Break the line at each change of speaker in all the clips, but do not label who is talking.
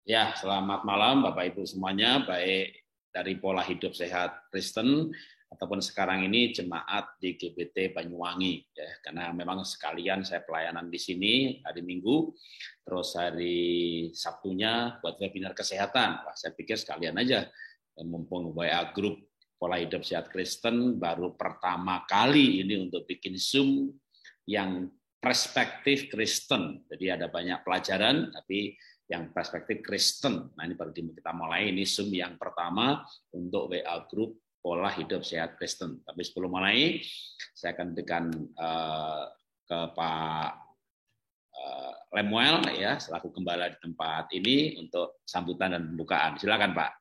Ya, selamat malam Bapak Ibu semuanya, baik dari Pola Hidup Sehat Kristen ataupun sekarang ini jemaat di GBT Banyuwangi ya, karena memang sekalian saya pelayanan di sini hari Minggu, terus hari Sabtunya buat webinar kesehatan. Wah, saya pikir sekalian aja, mumpung WA grup Pola Hidup Sehat Kristen baru pertama kali ini untuk bikin Zoom yang perspektif Kristen. Jadi ada banyak pelajaran, tapi yang perspektif Kristen. Nah, ini baru kita mulai, ini Zoom yang pertama untuk WA Group Pola Hidup Sehat Kristen. Tapi sebelum mulai, saya akan berikan ke Pak Lemuel ya, selaku gembala di tempat ini untuk sambutan dan pembukaan. Silakan Pak.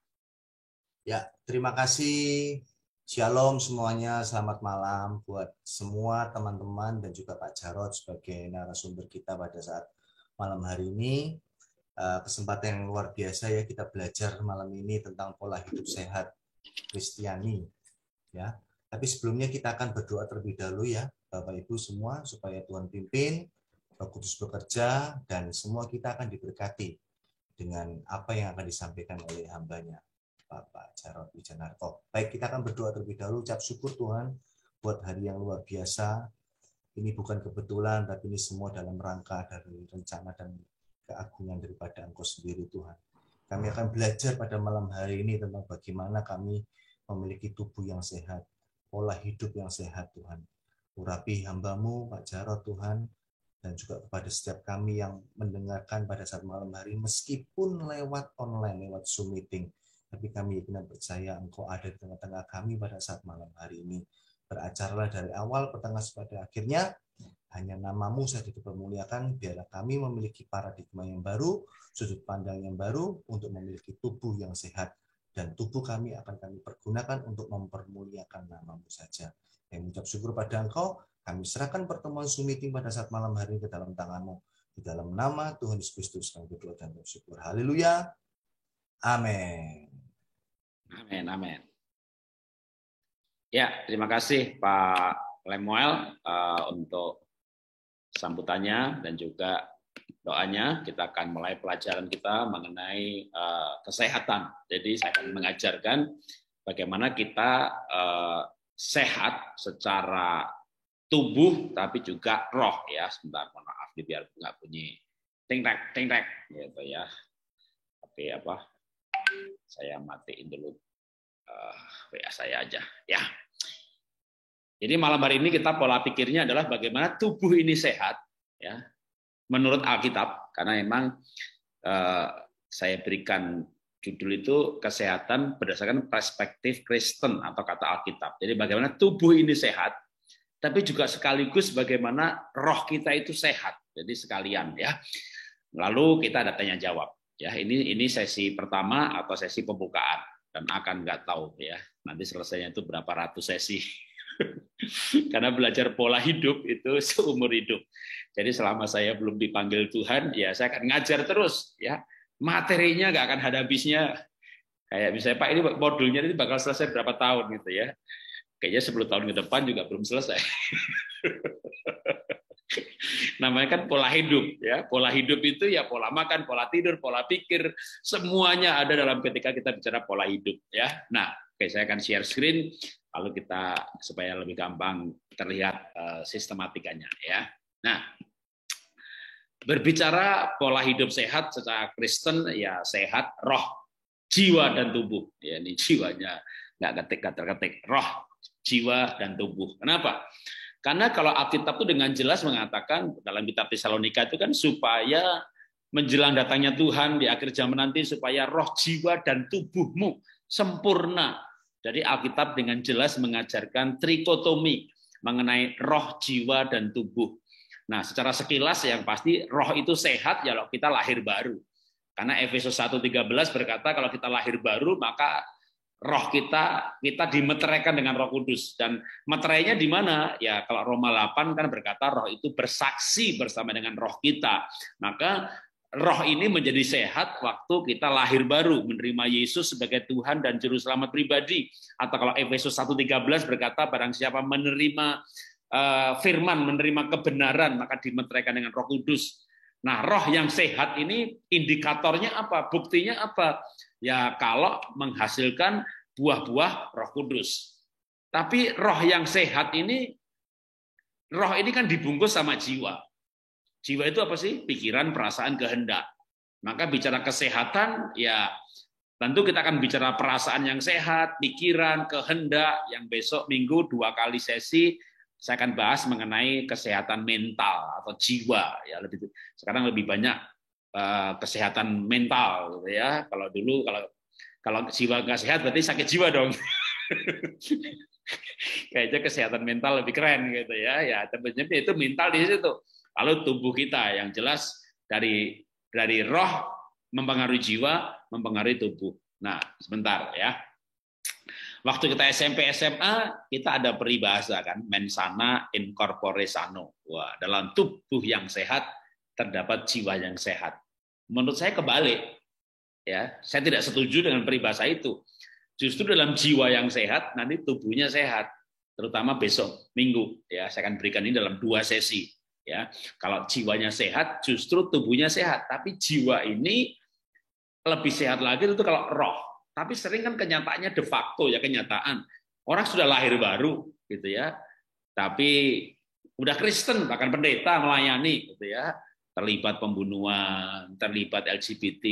Ya, terima kasih. Shalom semuanya, selamat malam buat semua teman-teman dan juga Pak Jarod sebagai narasumber kita pada saat malam hari ini. Kesempatan yang luar biasa ya, kita belajar malam ini tentang pola hidup sehat Kristiani ya. Tapi sebelumnya kita akan berdoa terlebih dahulu ya Bapak Ibu semua, supaya Tuhan pimpin, Roh Kudus bekerja, dan semua kita akan diberkati dengan apa yang akan disampaikan oleh hambanya Bapak Jarod Wijanarko. Baik, kita akan berdoa terlebih dahulu, ucap syukur Tuhan buat hari yang luar biasa. Ini bukan kebetulan, tapi ini semua dalam rangka dari rencana dan keagungan daripada Engkau sendiri Tuhan. Kami akan belajar pada malam hari ini tentang bagaimana kami memiliki tubuh yang sehat, pola hidup yang sehat Tuhan. Urapi hamba-Mu Pak Jarod Tuhan, dan juga kepada setiap kami yang mendengarkan pada saat malam hari, meskipun lewat online, lewat Zoom meeting, tapi kami yakin dan percaya Engkau ada di tengah-tengah kami pada saat malam hari ini. Beracaralah dari awal, pertengahan, sampai akhirnya. Hanya nama-Mu saja dipermuliakan, biarlah kami memiliki paradigma yang baru, sudut pandang yang baru untuk memiliki tubuh yang sehat, dan tubuh kami akan kami pergunakan untuk mempermuliakan nama-Mu saja. Yang mengucap syukur pada Engkau, kami serahkan pertemuan Zoom meeting pada saat malam hari ini ke dalam tangan-Mu. Di dalam nama Tuhan Yesus Kristus kami berdoa dan bersyukur. Haleluya. Amin.
Amin, amin. Ya, terima kasih Pak Lemuel untuk sambutannya dan juga doanya. Kita akan mulai pelajaran kita mengenai kesehatan. Jadi saya akan mengajarkan bagaimana kita sehat secara tubuh tapi juga roh ya. Sebentar, mohon maaf biar nggak bunyi ting tak gitu ya. Tapi saya matiin dulu WA saya aja ya. Jadi malam hari ini kita pola pikirnya adalah bagaimana tubuh ini sehat, ya, menurut Alkitab. Karena memang saya berikan judul itu kesehatan berdasarkan perspektif Kristen atau kata Alkitab. Jadi bagaimana tubuh ini sehat, tapi juga sekaligus bagaimana roh kita itu sehat. Jadi sekalian ya. Lalu kita ada tanya jawab. Ya, ini sesi pertama atau sesi pembukaan dan akan nggak tahu ya. Nanti selesainya itu berapa ratus sesi. Karena belajar pola hidup itu seumur hidup. Jadi selama saya belum dipanggil Tuhan, ya saya akan ngajar terus. Ya, materinya nggak akan ada habisnya. Kayak misalnya Pak, ini modulnya ini bakal selesai berapa tahun gitu ya? Kayaknya 10 tahun ke depan juga belum selesai. Namanya kan pola hidup ya. Pola hidup itu ya pola makan, pola tidur, pola pikir, semuanya ada dalam ketika kita bicara pola hidup ya. Nah, oke, saya akan share screen lalu kita supaya lebih gampang terlihat sistematikanya ya. Nah, berbicara pola hidup sehat secara Kristen ya sehat roh, jiwa dan tubuh. Ya, ini jiwanya nggak ketik, roh, jiwa dan tubuh. Kenapa? Karena kalau Alkitab itu dengan jelas mengatakan dalam kitab Tesalonika itu kan supaya menjelang datangnya Tuhan di akhir zaman nanti supaya roh, jiwa dan tubuhmu sempurna. Jadi Alkitab dengan jelas mengajarkan trikotomi mengenai roh, jiwa dan tubuh. Nah, secara sekilas yang pasti roh itu sehat ya kalau kita lahir baru. Karena Efesus 1:13 berkata kalau kita lahir baru maka roh kita dimeteraikan dengan Roh Kudus. Dan meterainya di mana? Ya kalau Roma 8 kan berkata roh itu bersaksi bersama dengan roh kita. Maka roh ini menjadi sehat waktu kita lahir baru, menerima Yesus sebagai Tuhan dan Juru Selamat pribadi. Atau kalau Efesus 1:13 berkata barang siapa menerima firman, menerima kebenaran, maka dimeteraikan dengan Roh Kudus. Nah, roh yang sehat ini indikatornya apa? Buktinya apa? Ya kalau menghasilkan buah-buah Roh Kudus. Tapi roh yang sehat ini, roh ini kan dibungkus sama jiwa. Jiwa itu apa sih? Pikiran, perasaan, kehendak. Maka bicara kesehatan, ya tentu kita akan bicara perasaan yang sehat, pikiran, kehendak, yang besok minggu 2 kali sesi saya akan bahas mengenai kesehatan mental atau jiwa. Ya sekarang lebih banyak kesehatan mental, gitu ya. Kalau dulu kalau jiwa nggak sehat berarti sakit jiwa dong. Kayaknya kesehatan mental lebih keren gitu ya. Ya tentunya itu mental di situ. Lalu tubuh kita yang jelas dari roh mempengaruhi jiwa, mempengaruhi tubuh. Nah, sebentar ya. Waktu kita SMP SMA, kita ada peribahasa kan, mens sana in corpore sano. Wah, dalam tubuh yang sehat terdapat jiwa yang sehat. Menurut saya kebalik. Ya, saya tidak setuju dengan peribahasa itu. Justru dalam jiwa yang sehat nanti tubuhnya sehat. Terutama besok Minggu ya, saya akan berikan ini dalam 2 sesi. Ya, kalau jiwanya sehat, justru tubuhnya sehat. Tapi jiwa ini lebih sehat lagi itu kalau roh. Tapi sering kan kenyataannya de facto ya, kenyataan. Orang sudah lahir baru gitu ya. Tapi udah Kristen, bahkan pendeta melayani gitu ya. Terlibat pembunuhan, terlibat LGBT,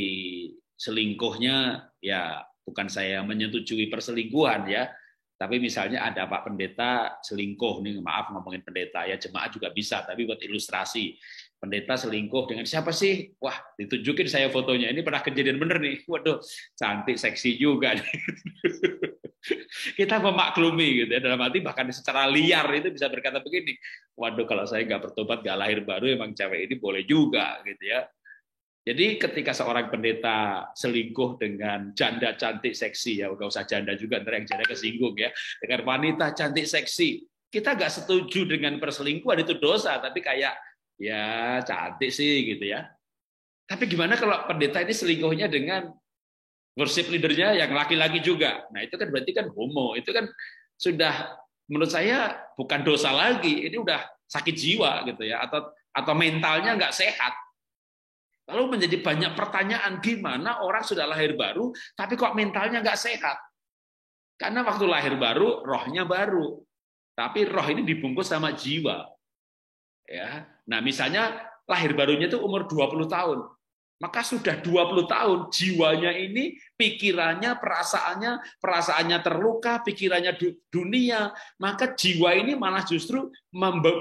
selingkuhnya ya bukan saya menyetujui perselingkuhan ya. Tapi misalnya ada Pak Pendeta selingkuh nih, maaf ngomongin pendeta ya, jemaat juga bisa, tapi buat ilustrasi. Pendeta selingkuh dengan siapa sih? Wah, ditunjukin saya fotonya. Ini pernah kejadian bener nih. Waduh, cantik, seksi juga. Kita memaklumi gitu ya. Dalam arti bahkan secara liar itu bisa berkata begini. Waduh, kalau saya nggak bertobat, nggak lahir baru, emang cewek ini boleh juga gitu ya. Jadi ketika seorang pendeta selingkuh dengan janda cantik seksi, ya nggak usah janda juga, ntar yang janda kesinggung ya, dengan wanita cantik seksi, kita nggak setuju dengan perselingkuhan itu dosa, tapi kayak ya cantik sih gitu ya. Tapi gimana kalau pendeta ini selingkuhnya dengan worship leadernya yang laki-laki juga? Nah itu kan berarti kan homo, itu kan sudah menurut saya bukan dosa lagi, ini udah sakit jiwa gitu ya, atau mentalnya nggak sehat. Lalu menjadi banyak pertanyaan, gimana orang sudah lahir baru, tapi kok mentalnya nggak sehat? Karena waktu lahir baru, rohnya baru. Tapi roh ini dibungkus sama jiwa. Ya. Nah misalnya lahir barunya itu umur 20 tahun. Maka sudah 20 tahun, jiwanya ini, pikirannya, perasaannya terluka, pikirannya dunia. Maka jiwa ini malah justru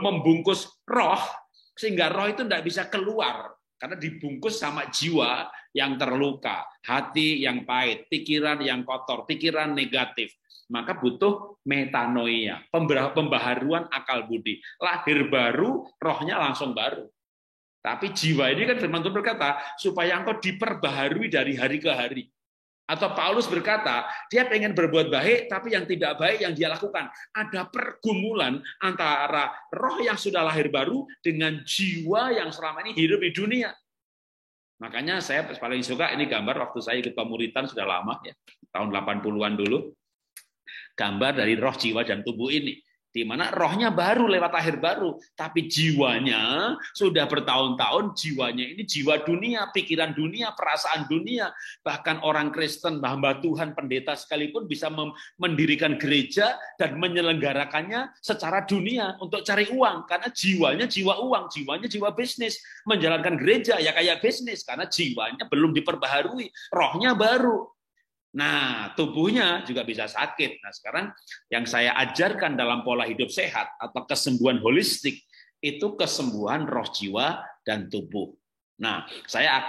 membungkus roh, sehingga roh itu tidak bisa keluar. Karena dibungkus sama jiwa yang terluka, hati yang pahit, pikiran yang kotor, pikiran negatif. Maka butuh metanoia, pembaharuan akal budi. Lahir baru, rohnya langsung baru. Tapi jiwa ini kan firman Tuhan berkata, supaya engkau diperbaharui dari hari ke hari. Atau Paulus berkata, dia pengen berbuat baik, tapi yang tidak baik yang dia lakukan. Ada pergumulan antara roh yang sudah lahir baru dengan jiwa yang selama ini hidup di dunia. Makanya saya paling suka ini gambar waktu saya ikut pemuritan sudah lama, ya, tahun 80-an dulu. Gambar dari roh, jiwa, dan tubuh ini. Di mana rohnya baru lewat lahir baru, tapi jiwanya sudah bertahun-tahun, jiwanya ini jiwa dunia, pikiran dunia, perasaan dunia. Bahkan orang Kristen, hamba Tuhan, pendeta sekalipun bisa mendirikan gereja dan menyelenggarakannya secara dunia untuk cari uang, karena jiwanya jiwa uang, jiwanya jiwa bisnis. Menjalankan gereja ya kayak bisnis, karena jiwanya belum diperbaharui, rohnya baru. Nah, tubuhnya juga bisa sakit. Nah, sekarang yang saya ajarkan dalam pola hidup sehat atau kesembuhan holistik itu kesembuhan roh, jiwa, dan tubuh. Nah, saya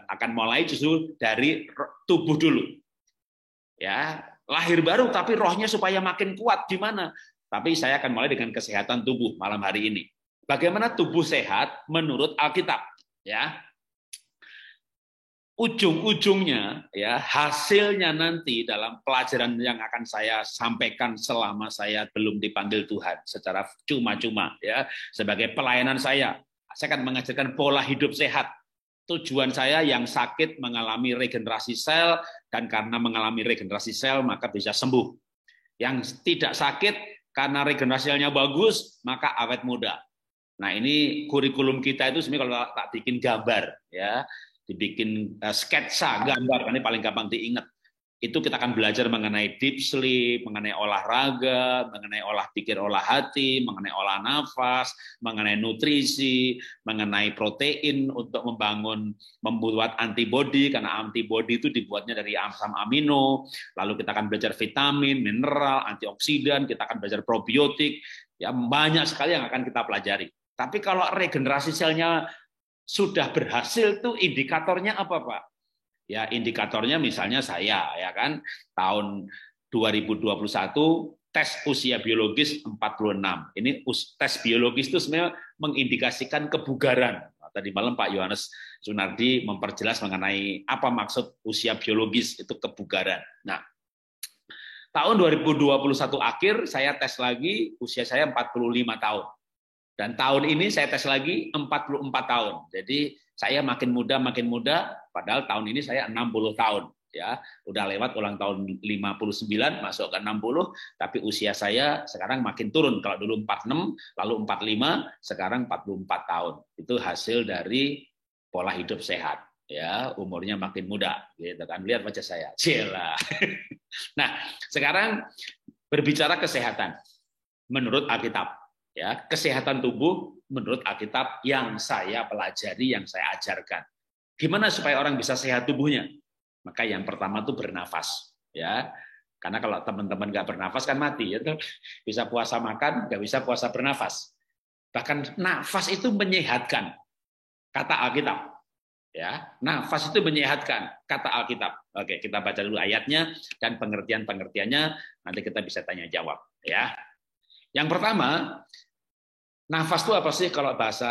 akan mulai justru dari tubuh dulu. Ya, lahir baru tapi rohnya supaya makin kuat gimana? Tapi saya akan mulai dengan kesehatan tubuh malam hari ini. Bagaimana tubuh sehat menurut Alkitab? Ya. Ujung-ujungnya ya, hasilnya nanti dalam pelajaran yang akan saya sampaikan selama saya belum dipanggil Tuhan secara cuma-cuma ya, sebagai pelayanan saya akan mengajarkan pola hidup sehat. Tujuan saya yang sakit mengalami regenerasi sel, dan karena mengalami regenerasi sel maka bisa sembuh. Yang tidak sakit karena regenerasi selnya bagus maka awet muda. Nah, ini kurikulum kita itu sebenarnya kalau tak bikin gambar, ya, dibikin sketsa gambar, ini paling gampang diingat. Itu kita akan belajar mengenai deep sleep, mengenai olahraga, mengenai olah pikir, olah hati, mengenai olah nafas, mengenai nutrisi, mengenai protein untuk membuat antibodi, karena antibodi itu dibuatnya dari asam amino. Lalu kita akan belajar vitamin, mineral, antioksidan, kita akan belajar probiotik. Ya, banyak sekali yang akan kita pelajari. Tapi kalau regenerasi selnya sudah berhasil, tuh indikatornya apa, Pak? Ya, indikatornya misalnya saya, ya kan, tahun 2021 tes usia biologis 46. Ini tes biologis itu sebenarnya mengindikasikan kebugaran. Tadi malam Pak Yohanes Sunardi memperjelas mengenai apa maksud usia biologis itu kebugaran. Nah, tahun 2021 akhir saya tes lagi, usia saya 45 tahun. Dan tahun ini saya tes lagi 44 tahun. Jadi saya makin muda, padahal tahun ini saya 60 tahun. Ya, udah lewat ulang tahun 59, masuk ke 60, tapi usia saya sekarang makin turun. Kalau dulu 46, lalu 45, sekarang 44 tahun. Itu hasil dari pola hidup sehat. Ya, umurnya makin muda, gitu kan. Lihat wajah saya, cila. Nah, sekarang berbicara kesehatan menurut Alkitab. Ya, kesehatan tubuh menurut Alkitab yang saya pelajari, yang saya ajarkan. Gimana supaya orang bisa sehat tubuhnya? Maka yang pertama itu bernafas, ya. Karena kalau teman-teman nggak bernafas kan mati, ya. Bisa puasa makan, nggak bisa puasa bernafas. Bahkan nafas itu menyehatkan, kata Alkitab. Ya, nafas itu menyehatkan, kata Alkitab. Oke, kita baca dulu ayatnya dan pengertian-pengertiannya. Nanti kita bisa tanya jawab, ya. Yang pertama, nafas itu apa sih? Kalau bahasa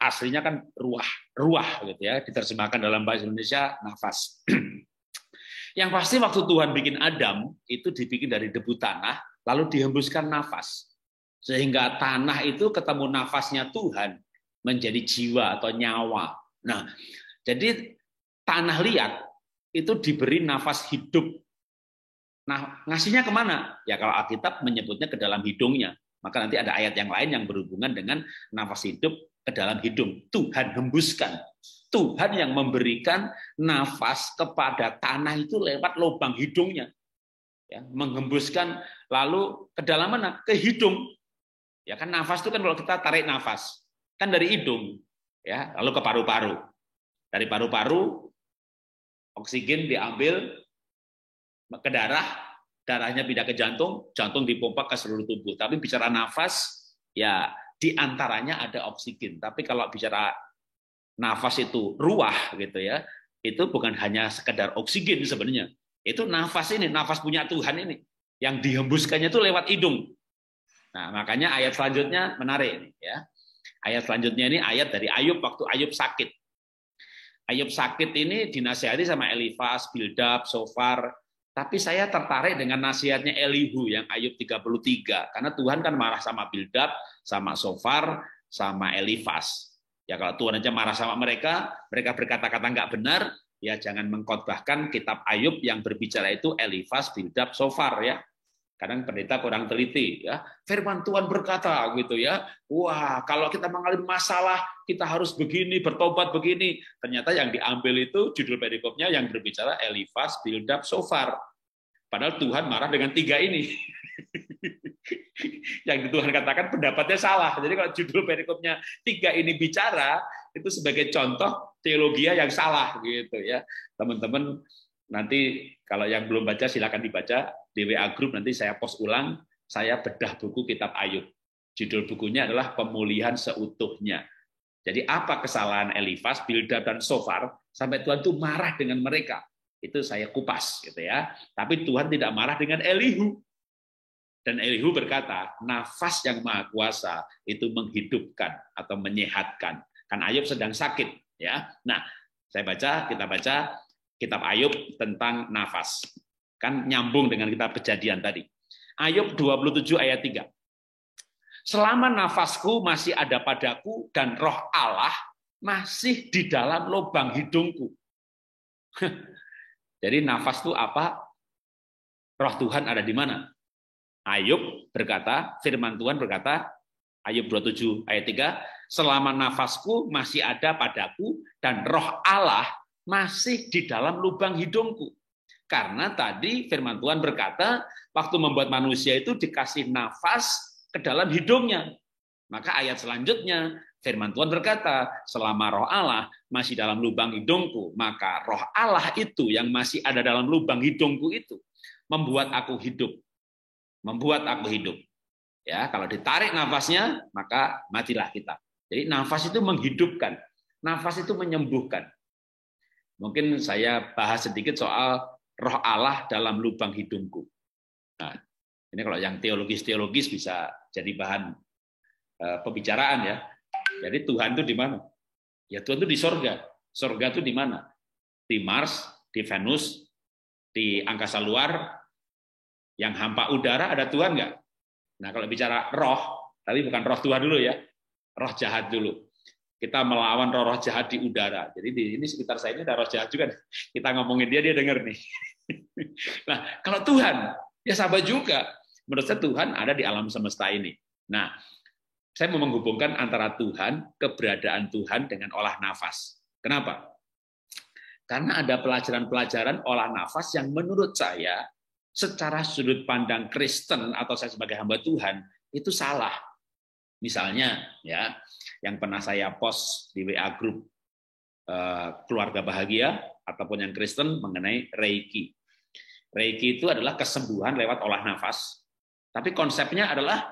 aslinya kan ruah gitu ya, diterjemahkan dalam bahasa Indonesia nafas. Yang pasti waktu Tuhan bikin Adam itu dibikin dari debu tanah, lalu dihembuskan nafas, sehingga tanah itu ketemu nafasnya Tuhan menjadi jiwa atau nyawa. Nah, jadi tanah liat itu diberi nafas hidup. Nah, ngasihnya kemana? Ya kalau Alkitab menyebutnya ke dalam hidungnya. Maka nanti ada ayat yang lain yang berhubungan dengan nafas hidup ke dalam hidung. Tuhan hembuskan. Tuhan yang memberikan nafas kepada tanah itu lewat lubang hidungnya. Ya, menghembuskan lalu ke dalam mana? Ke hidung. Ya kan nafas itu kan kalau kita tarik nafas kan dari hidung, ya, lalu ke paru-paru. Dari paru-paru oksigen diambil ke darah, darahnya pindah ke jantung, jantung dipompa ke seluruh tubuh. Tapi bicara nafas, ya di antaranya ada oksigen. Tapi kalau bicara nafas itu ruah gitu ya, itu bukan hanya sekedar oksigen sebenarnya. Itu nafas ini, nafas punya Tuhan ini. Yang dihembuskannya itu lewat hidung. Nah, makanya ayat selanjutnya menarik ini ya. Ayat selanjutnya ini ayat dari Ayub waktu Ayub sakit. Ayub sakit ini dinasihati sama Elifas, Bildad, Sofar. Tapi saya tertarik dengan nasihatnya Elihu yang Ayub 33. Karena Tuhan kan marah sama Bildad, sama Sofar, sama Elifas. Ya kalau Tuhan aja marah sama mereka, mereka berkata-kata nggak benar, ya jangan mengkhotbahkan kitab Ayub yang berbicara itu Elifas, Bildad, Sofar ya. Kadang pendeta kurang teliti ya. Firman Tuhan berkata gitu ya. Wah, kalau kita mengalami masalah, kita harus begini, bertobat begini. Ternyata yang diambil itu judul perikopnya yang berbicara Elifas, Bildad, Sofar. Padahal Tuhan marah dengan tiga ini. Yang Tuhan katakan pendapatnya salah. Jadi kalau judul perikopnya tiga ini bicara, itu sebagai contoh teologia yang salah gitu ya. Teman-teman nanti kalau yang belum baca silakan dibaca di WA Group, nanti saya post ulang, saya bedah buku kitab Ayub. Judul bukunya adalah Pemulihan Seutuhnya. Jadi apa kesalahan Elifas, Bildad dan Sofar sampai Tuhan itu marah dengan mereka? Itu saya kupas gitu ya. Tapi Tuhan tidak marah dengan Elihu. Dan Elihu berkata, nafas yang maha kuasa itu menghidupkan atau menyehatkan. Kan Ayub sedang sakit ya. Nah, kita baca kitab Ayub tentang nafas. Kan nyambung dengan kitab Kejadian tadi. Ayub 27 ayat 3. Selama nafasku masih ada padaku dan roh Allah masih di dalam lubang hidungku. Jadi nafas itu apa? Roh Tuhan ada di mana? Ayub berkata, firman Tuhan berkata, Ayub 27 ayat selama nafasku masih ada padaku dan roh Allah masih di dalam lubang hidungku. Karena tadi firman Tuhan berkata, waktu membuat manusia itu dikasih nafas ke dalam hidungnya. Maka ayat selanjutnya, firman Tuhan berkata, selama roh Allah masih dalam lubang hidungku, maka roh Allah itu yang masih ada dalam lubang hidungku itu membuat aku hidup. Membuat aku hidup. Ya, kalau ditarik nafasnya, maka matilah kita. Jadi nafas itu menghidupkan, nafas itu menyembuhkan. Mungkin saya bahas sedikit soal roh Allah dalam lubang hidungku. Nah, ini kalau yang teologis bisa jadi bahan pembicaraan ya. Jadi Tuhan itu di mana? Ya Tuhan itu di sorga. Sorga itu di mana? Di Mars, di Venus, di angkasa luar, yang hampa udara ada Tuhan nggak? Nah kalau bicara roh, tapi bukan roh Tuhan dulu ya, roh jahat dulu. Kita melawan roh-roh jahat di udara. Jadi di ini sekitar saya ini ada roh jahat juga. Kita ngomongin dia dengar nih. Nah kalau Tuhan, ya sahabat juga. Menurut saya Tuhan ada di alam semesta ini. Nah, saya mau menghubungkan antara Tuhan, keberadaan Tuhan dengan olah nafas. Kenapa? Karena ada pelajaran-pelajaran olah nafas yang menurut saya secara sudut pandang Kristen atau saya sebagai hamba Tuhan itu salah. Misalnya ya, yang pernah saya post di WA grup keluarga bahagia ataupun yang Kristen mengenai Reiki. Reiki itu adalah kesembuhan lewat olah nafas, tapi konsepnya adalah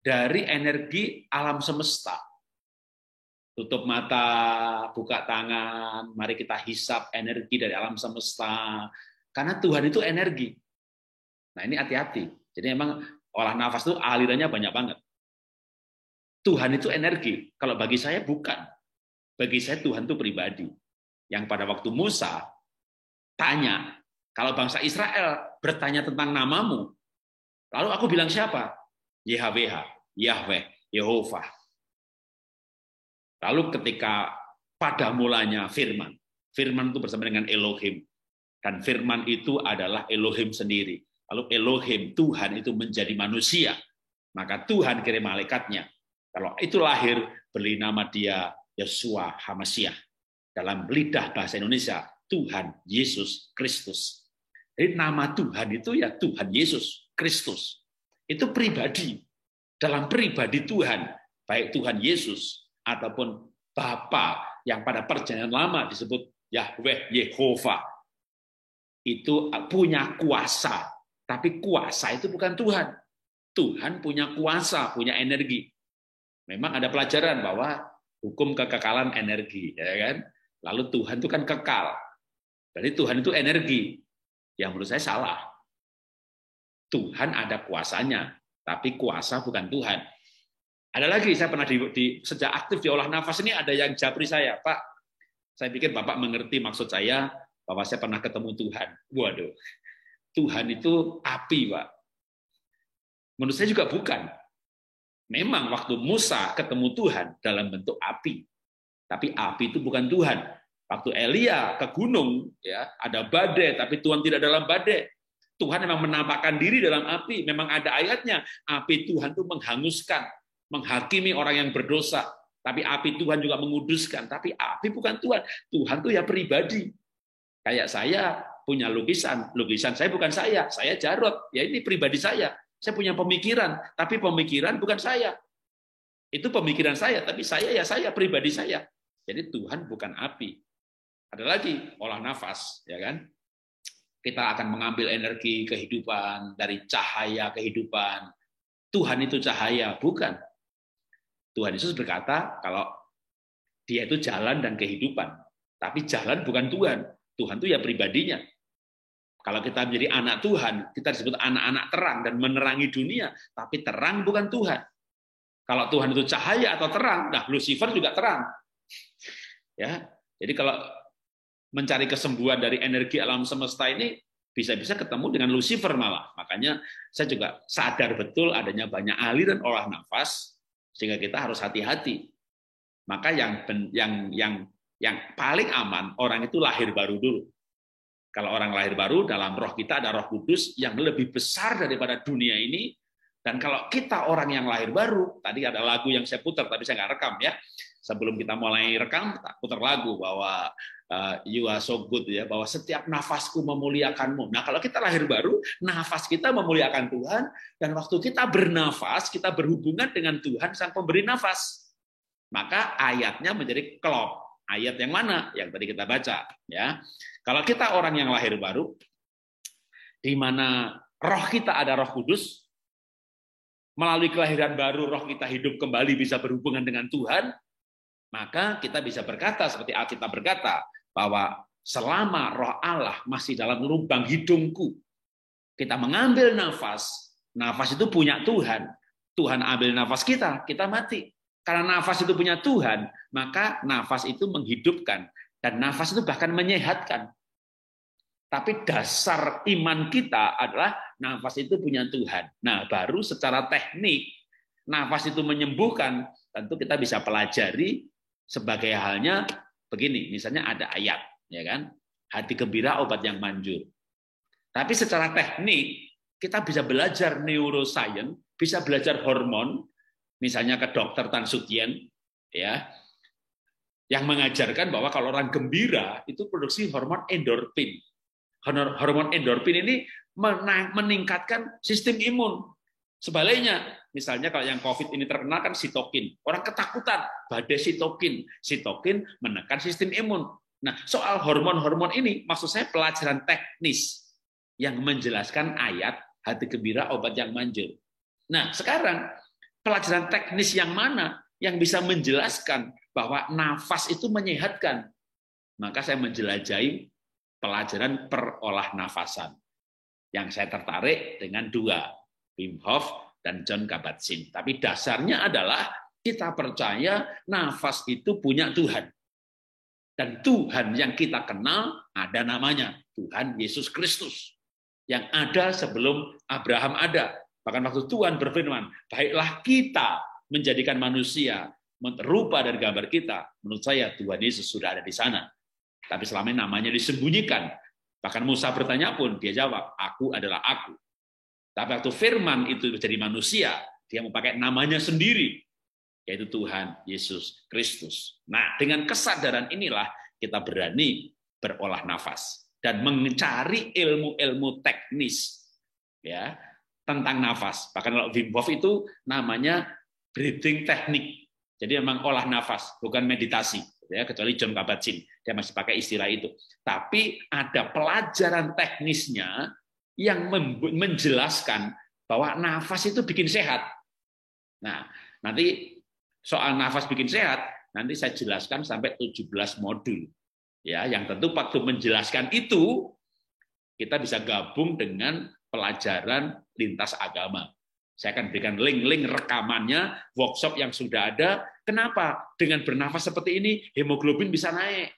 dari energi alam semesta. Tutup mata, buka tangan, mari kita hisap energi dari alam semesta. Karena Tuhan itu energi. Nah ini hati-hati. Jadi memang olah nafas itu alirannya banyak banget. Tuhan itu energi. Kalau bagi saya bukan. Bagi saya Tuhan itu pribadi. Yang pada waktu Musa tanya, kalau bangsa Israel bertanya tentang namamu, lalu aku bilang siapa? YHWH, Yahweh, Yehovah. Lalu ketika pada mulanya firman itu bersama dengan Elohim. Dan firman itu adalah Elohim sendiri. Lalu Elohim, Tuhan itu menjadi manusia. Maka Tuhan kirim malaikatnya. Kalau itu lahir, beri nama dia Yeshua HaMashiach. Dalam lidah bahasa Indonesia, Tuhan Yesus Kristus. Jadi nama Tuhan itu ya Tuhan Yesus Kristus. Itu pribadi. Dalam pribadi Tuhan, baik Tuhan Yesus ataupun Bapa yang pada perjanjian lama disebut Yahweh, Yehovah, itu punya kuasa. Tapi kuasa itu bukan Tuhan. Tuhan punya kuasa, punya energi. Memang ada pelajaran bahwa hukum kekekalan energi, ya kan? Lalu Tuhan itu kan kekal. Jadi Tuhan itu energi. Yang menurut saya salah. Tuhan ada kuasanya, tapi kuasa bukan Tuhan. Ada lagi, saya pernah sejak aktif di olah nafas ini ada yang japri saya, Pak, saya pikir Bapak mengerti maksud saya bahwa saya pernah ketemu Tuhan. Waduh, Tuhan itu api, Pak. Menurut saya juga bukan. Memang waktu Musa ketemu Tuhan dalam bentuk api, tapi api itu bukan Tuhan. Waktu Elia ke gunung, ya ada badai, tapi Tuhan tidak dalam badai. Tuhan memang menampakkan diri dalam api. Memang ada ayatnya, api Tuhan itu menghanguskan, menghakimi orang yang berdosa, tapi api Tuhan juga menguduskan. Tapi api bukan Tuhan. Tuhan itu ya pribadi. Kayak saya punya lukisan saya bukan saya Jarot. Ya ini pribadi saya. Saya punya pemikiran, tapi pemikiran bukan saya. Itu pemikiran saya, tapi saya ya saya pribadi saya. Jadi Tuhan bukan api. Ada lagi olah nafas, ya kan? Kita akan mengambil energi kehidupan dari cahaya kehidupan. Tuhan itu cahaya, bukan. Tuhan Yesus berkata kalau dia itu jalan dan kehidupan. Tapi jalan bukan Tuhan. Tuhan itu ya pribadinya. Kalau kita menjadi anak Tuhan, kita disebut anak-anak terang dan menerangi dunia. Tapi terang bukan Tuhan. Kalau Tuhan itu cahaya atau terang, nah Lucifer juga terang. Ya, jadi kalau mencari kesembuhan dari energi alam semesta ini, bisa-bisa ketemu dengan Lucifer malah. Makanya saya juga sadar betul adanya banyak aliran olah nafas, sehingga kita harus hati-hati. Maka yang paling aman orang itu lahir baru dulu. Kalau orang lahir baru dalam roh kita ada Roh Kudus yang lebih besar daripada dunia ini Dan kalau kita orang yang lahir baru, tadi ada lagu yang saya putar, tapi saya nggak rekam ya. Sebelum kita mulai rekam, tak putar lagu bahwa you are so good ya, bahwa setiap nafasku memuliakanmu. Nah, kalau kita lahir baru, nafas kita memuliakan Tuhan, dan waktu kita bernafas, kita berhubungan dengan Tuhan sang pemberi nafas. Maka ayatnya menjadi klop. Ayat yang mana? Yang tadi kita baca ya. Kalau kita orang yang lahir baru, di mana roh kita ada Roh Kudus, melalui kelahiran baru roh kita hidup kembali bisa berhubungan dengan Tuhan, maka kita bisa berkata seperti Alkitab berkata bahwa selama roh Allah masih dalam lubang hidungku, kita mengambil nafas, nafas itu punya Tuhan. Tuhan ambil nafas kita mati. Karena nafas itu punya Tuhan, maka nafas itu menghidupkan. Dan nafas itu bahkan menyehatkan. Tapi dasar iman kita adalah nafas itu punya Tuhan. Nah, baru secara teknik, nafas itu menyembuhkan, tentu kita bisa pelajari sebagai halnya begini. Misalnya ada ayat, ya kan? Hati gembira obat yang manjur. Tapi secara teknik, kita bisa belajar neuroscience, bisa belajar hormon, misalnya ke dokter Tan Sutien, ya, yang mengajarkan bahwa kalau orang gembira itu produksi hormon endorfin. Hormon endorfin ini meningkatkan sistem imun. Sebaliknya, misalnya kalau yang COVID ini terkenal kan sitokin. Orang ketakutan, badai sitokin. Sitokin menekan sistem imun. Nah, soal hormon-hormon ini, maksud saya pelajaran teknis yang menjelaskan ayat hati gembira obat yang manjur. Nah, sekarang pelajaran teknis yang mana yang bisa menjelaskan bahwa nafas itu menyehatkan? Maka saya menjelajahi pelajaran perolah nafasan. Yang saya tertarik dengan dua, Wim Hof dan John Kabat-Zinn. Tapi dasarnya adalah kita percaya nafas itu punya Tuhan. Dan Tuhan yang kita kenal ada namanya, Tuhan Yesus Kristus. Yang ada sebelum Abraham ada. Bahkan waktu Tuhan berfirman, baiklah kita menjadikan manusia rupa dari gambar kita. Menurut saya Tuhan Yesus sudah ada di sana. Tapi selama ini namanya disembunyikan. Bahkan Musa bertanya pun, dia jawab, aku adalah aku. Tapi waktu firman itu menjadi manusia, dia memakai namanya sendiri, yaitu Tuhan Yesus Kristus. Nah, dengan kesadaran inilah kita berani berolah nafas dan mencari ilmu-ilmu teknis ya tentang nafas. Bahkan kalau Wim Hof itu namanya breathing technique. Jadi memang olah nafas, bukan meditasi. Ya, kecuali John Kabat-Zinn, dia masih pakai istilah itu. Tapi ada pelajaran teknisnya yang menjelaskan bahwa nafas itu bikin sehat. Nah, nanti soal nafas bikin sehat, nanti saya jelaskan sampai 17 modul. Ya, yang tentu waktu menjelaskan itu, kita bisa gabung dengan pelajaran lintas agama. Saya akan berikan link-link rekamannya, workshop yang sudah ada. Kenapa? Dengan bernafas seperti ini, hemoglobin bisa naik.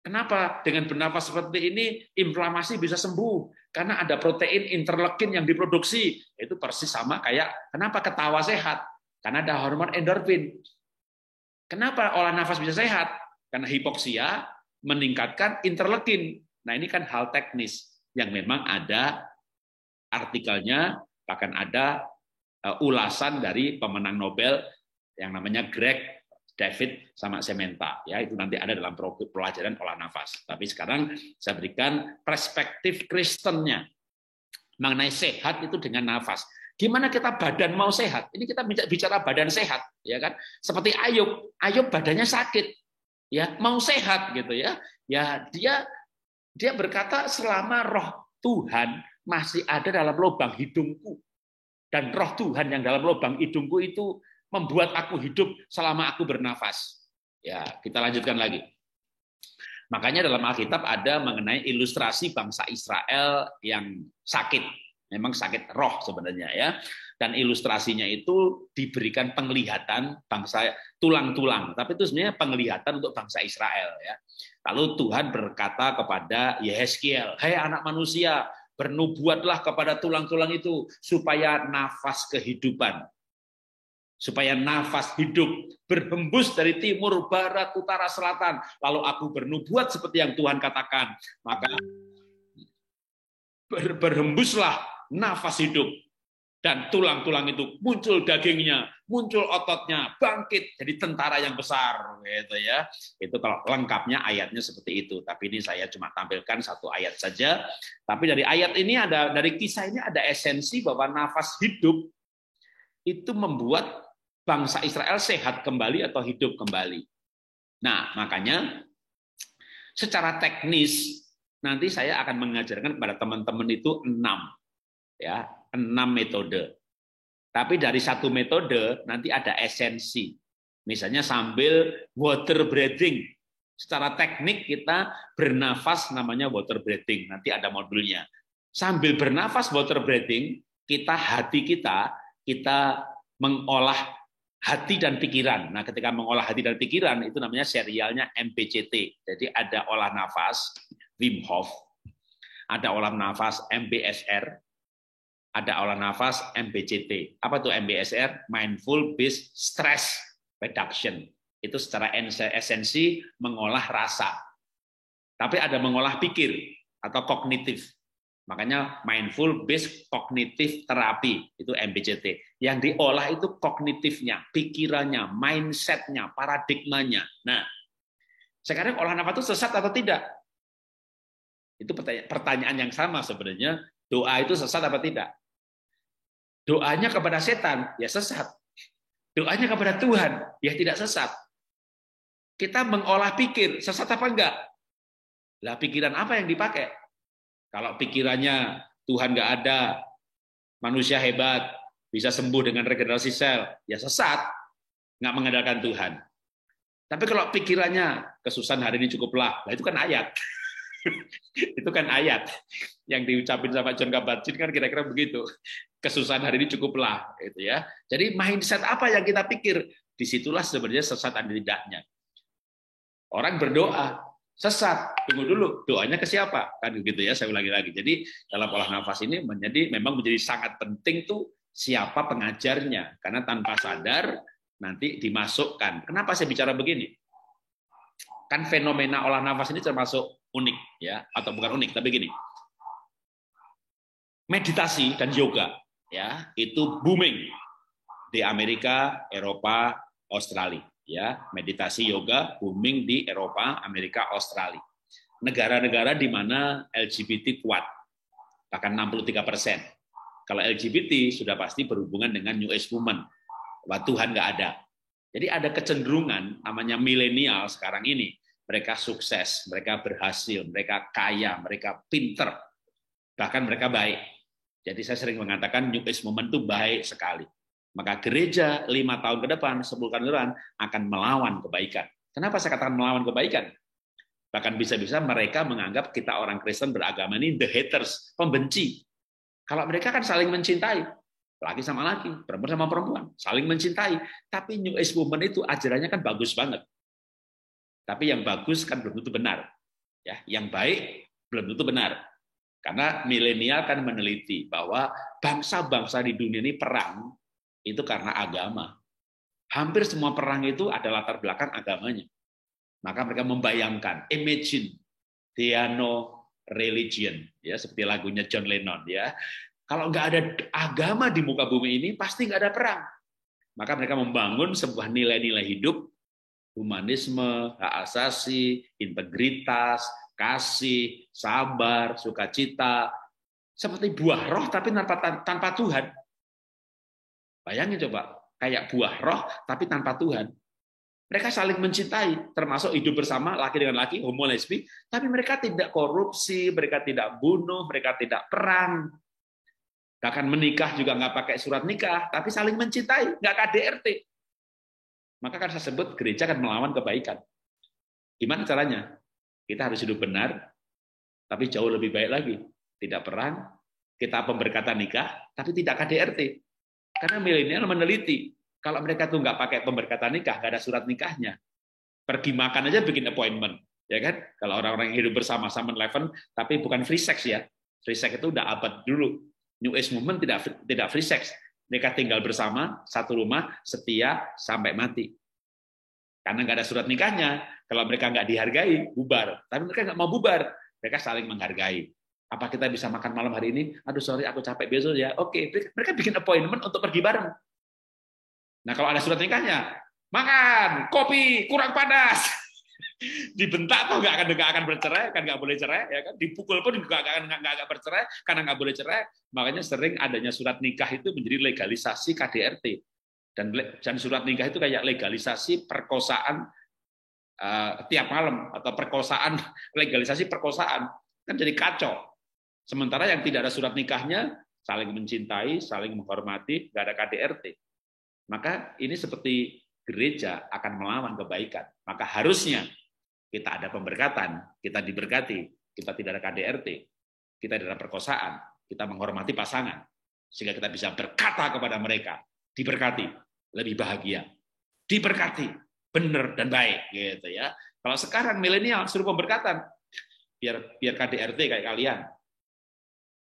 Kenapa? Dengan bernafas seperti ini, inflamasi bisa sembuh. Karena ada protein interleukin yang diproduksi. Itu persis sama kayak, kenapa ketawa sehat? Karena ada hormon endorfin. Kenapa olah nafas bisa sehat? Karena hipoksia meningkatkan interleukin. Nah, ini kan hal teknis yang memang ada artikelnya, bahkan ada ulasan dari pemenang Nobel yang namanya Greg David sama Sementa, ya itu nanti ada dalam pelajaran olah nafas. Tapi sekarang saya berikan perspektif Kristennya mengenai sehat itu dengan nafas. Gimana kita badan mau sehat? Ini kita bicara badan sehat, ya kan? Seperti Ayub badannya sakit, ya mau sehat gitu ya. Ya dia berkata selama roh Tuhan masih ada dalam lubang hidungku. Dan roh Tuhan yang dalam lubang hidungku itu membuat aku hidup selama aku bernafas. Ya, kita lanjutkan lagi. Makanya dalam Alkitab ada mengenai ilustrasi bangsa Israel yang sakit. Memang sakit roh sebenarnya ya. Dan ilustrasinya itu diberikan penglihatan bangsa tulang-tulang. Tapi itu sebenarnya penglihatan untuk bangsa Israel ya. Lalu Tuhan berkata kepada Yehezkiel, "Hai anak manusia, bernubuatlah kepada tulang-tulang itu supaya nafas kehidupan, supaya nafas hidup berhembus dari timur, barat, utara, selatan. Lalu aku bernubuat seperti yang Tuhan katakan, maka berhembuslah nafas hidup. Dan tulang-tulang itu muncul dagingnya, muncul ototnya, bangkit jadi tentara yang besar, gitu ya. Itu kalau lengkapnya ayatnya seperti itu. Tapi ini saya cuma tampilkan satu ayat saja. Tapi dari ayat ini dari kisah ini ada esensi bahwa nafas hidup itu membuat bangsa Israel sehat kembali atau hidup kembali. Nah, makanya secara teknis nanti saya akan mengajarkan kepada teman-teman itu 6 metode. Tapi dari satu metode nanti ada esensi. Misalnya sambil water breathing. Secara teknik kita bernafas namanya water breathing. Nanti ada modulnya. Sambil bernafas water breathing, hati kita mengolah hati dan pikiran. Nah, ketika mengolah hati dan pikiran itu namanya serialnya MBCT. Jadi ada olah nafas Wim Hof, ada olah nafas MBSR, ada olah nafas MBCT. Apa tuh MBSR? Mindful Based Stress Reduction. Itu secara esensi mengolah rasa. Tapi ada mengolah pikir atau kognitif. Makanya Mindful Based Cognitive Therapy, itu MBCT. Yang diolah itu kognitifnya, pikirannya, mindsetnya, paradigmanya. Nah, sekarang olah nafas itu sesat atau tidak? Itu pertanyaan yang sama sebenarnya. Doa itu sesat apa tidak? Doanya kepada setan, ya sesat. Doanya kepada Tuhan, ya tidak sesat. Kita mengolah pikir, sesat apa enggak? Lah pikiran apa yang dipakai? Kalau pikirannya Tuhan enggak ada, manusia hebat, bisa sembuh dengan regenerasi sel, ya sesat, enggak mengandalkan Tuhan. Tapi kalau pikirannya kesusahan hari ini cukuplah, lah itu kan ayat. Itu kan ayat yang diucapin sama John Kabat-Zinn kan kira-kira begitu. Kesusahan hari ini cukuplah, gitu ya. Jadi mindset apa yang kita pikir, disitulah sebenarnya sesat dan tidaknya. Orang berdoa sesat, tunggu dulu, doanya ke siapa? Kan gitu ya, saya ulangi lagi. Jadi dalam olah nafas ini memang menjadi sangat penting tuh siapa pengajarnya, karena tanpa sadar nanti dimasukkan. Kenapa saya bicara begini? Kan fenomena olah nafas ini termasuk unik ya, atau bukan unik tapi gini. Meditasi dan yoga ya, itu booming di Amerika, Eropa, Australia ya. Meditasi yoga booming di Eropa, Amerika, Australia. Negara-negara di mana LGBT kuat, bahkan 63%. Kalau LGBT sudah pasti berhubungan dengan New Age Movement, bahwa Tuhan nggak ada. Jadi ada kecenderungan namanya milenial sekarang ini. Mereka sukses, mereka berhasil, mereka kaya, mereka pinter, bahkan mereka baik. Jadi saya sering mengatakan New Age Movement itu baik sekali. Maka gereja 5 tahun ke depan, 10 tahun ke depan akan melawan kebaikan. Kenapa saya katakan melawan kebaikan? Bahkan bisa-bisa mereka menganggap kita orang Kristen beragama ini the haters, pembenci. Kalau mereka kan saling mencintai, laki sama laki, perempuan sama perempuan, saling mencintai. Tapi New Age Movement itu ajarannya kan bagus banget. Tapi yang bagus kan belum tentu benar. Ya, yang baik belum tentu benar. Karena milenial kan meneliti bahwa bangsa-bangsa di dunia ini perang itu karena agama. Hampir semua perang itu ada latar belakang agamanya. Maka mereka membayangkan, imagine Theano religion, ya seperti lagunya John Lennon, ya. Kalau nggak ada agama di muka bumi ini, pasti nggak ada perang. Maka mereka membangun sebuah nilai-nilai hidup, humanisme, hak asasi, integritas, kasih, sabar, sukacita, seperti buah roh tapi tanpa Tuhan. Bayangin coba, kayak buah roh tapi tanpa Tuhan. Mereka saling mencintai, termasuk hidup bersama laki dengan laki, homo lesbi, tapi mereka tidak korupsi, mereka tidak bunuh, mereka tidak perang. Bahkan menikah juga nggak pakai surat nikah, tapi saling mencintai, nggak KDRT. Maka kan saya sebut gereja akan melawan kebaikan. Gimana caranya? Kita harus hidup benar, tapi jauh lebih baik lagi. Tidak perang, kita pemberkatan nikah, tapi tidak KDRT. Karena milenial meneliti, kalau mereka tuh nggak pakai pemberkatan nikah, nggak ada surat nikahnya, pergi makan aja bikin appointment, ya kan? Kalau orang-orang yang hidup bersama 7-Eleven, tapi bukan free sex ya. Free sex itu udah abad dulu. New Age Movement tidak free sex. Mereka tinggal bersama, satu rumah, setia, sampai mati. Karena nggak ada surat nikahnya, kalau mereka nggak dihargai, bubar. Tapi mereka nggak mau bubar, mereka saling menghargai. Apa kita bisa makan malam hari ini? Aduh sorry aku capek besok ya. Oke, mereka bikin appointment untuk pergi bareng. Nah kalau ada surat nikahnya, makan, kopi, kurang panas. Dibentak tuh nggak akan bercerai, kan nggak boleh cerai, ya kan? Dipukul pun nggak akan bercerai karena nggak boleh cerai. Makanya sering adanya surat nikah itu menjadi legalisasi KDRT, dan surat nikah itu kayak legalisasi perkosaan tiap malam, atau legalisasi perkosaan, kan jadi kacau. Sementara yang tidak ada surat nikahnya saling mencintai, saling menghormati, nggak ada KDRT. Maka ini seperti gereja akan melawan kebaikan. Maka harusnya kita ada pemberkatan, kita diberkati, kita tidak ada KDRT, kita tidak ada perkosaan, kita menghormati pasangan, sehingga kita bisa berkata kepada mereka, diberkati, lebih bahagia, diberkati, benar dan baik, gitu ya. Kalau sekarang milenial suruh pemberkatan, biar KDRT kayak kalian.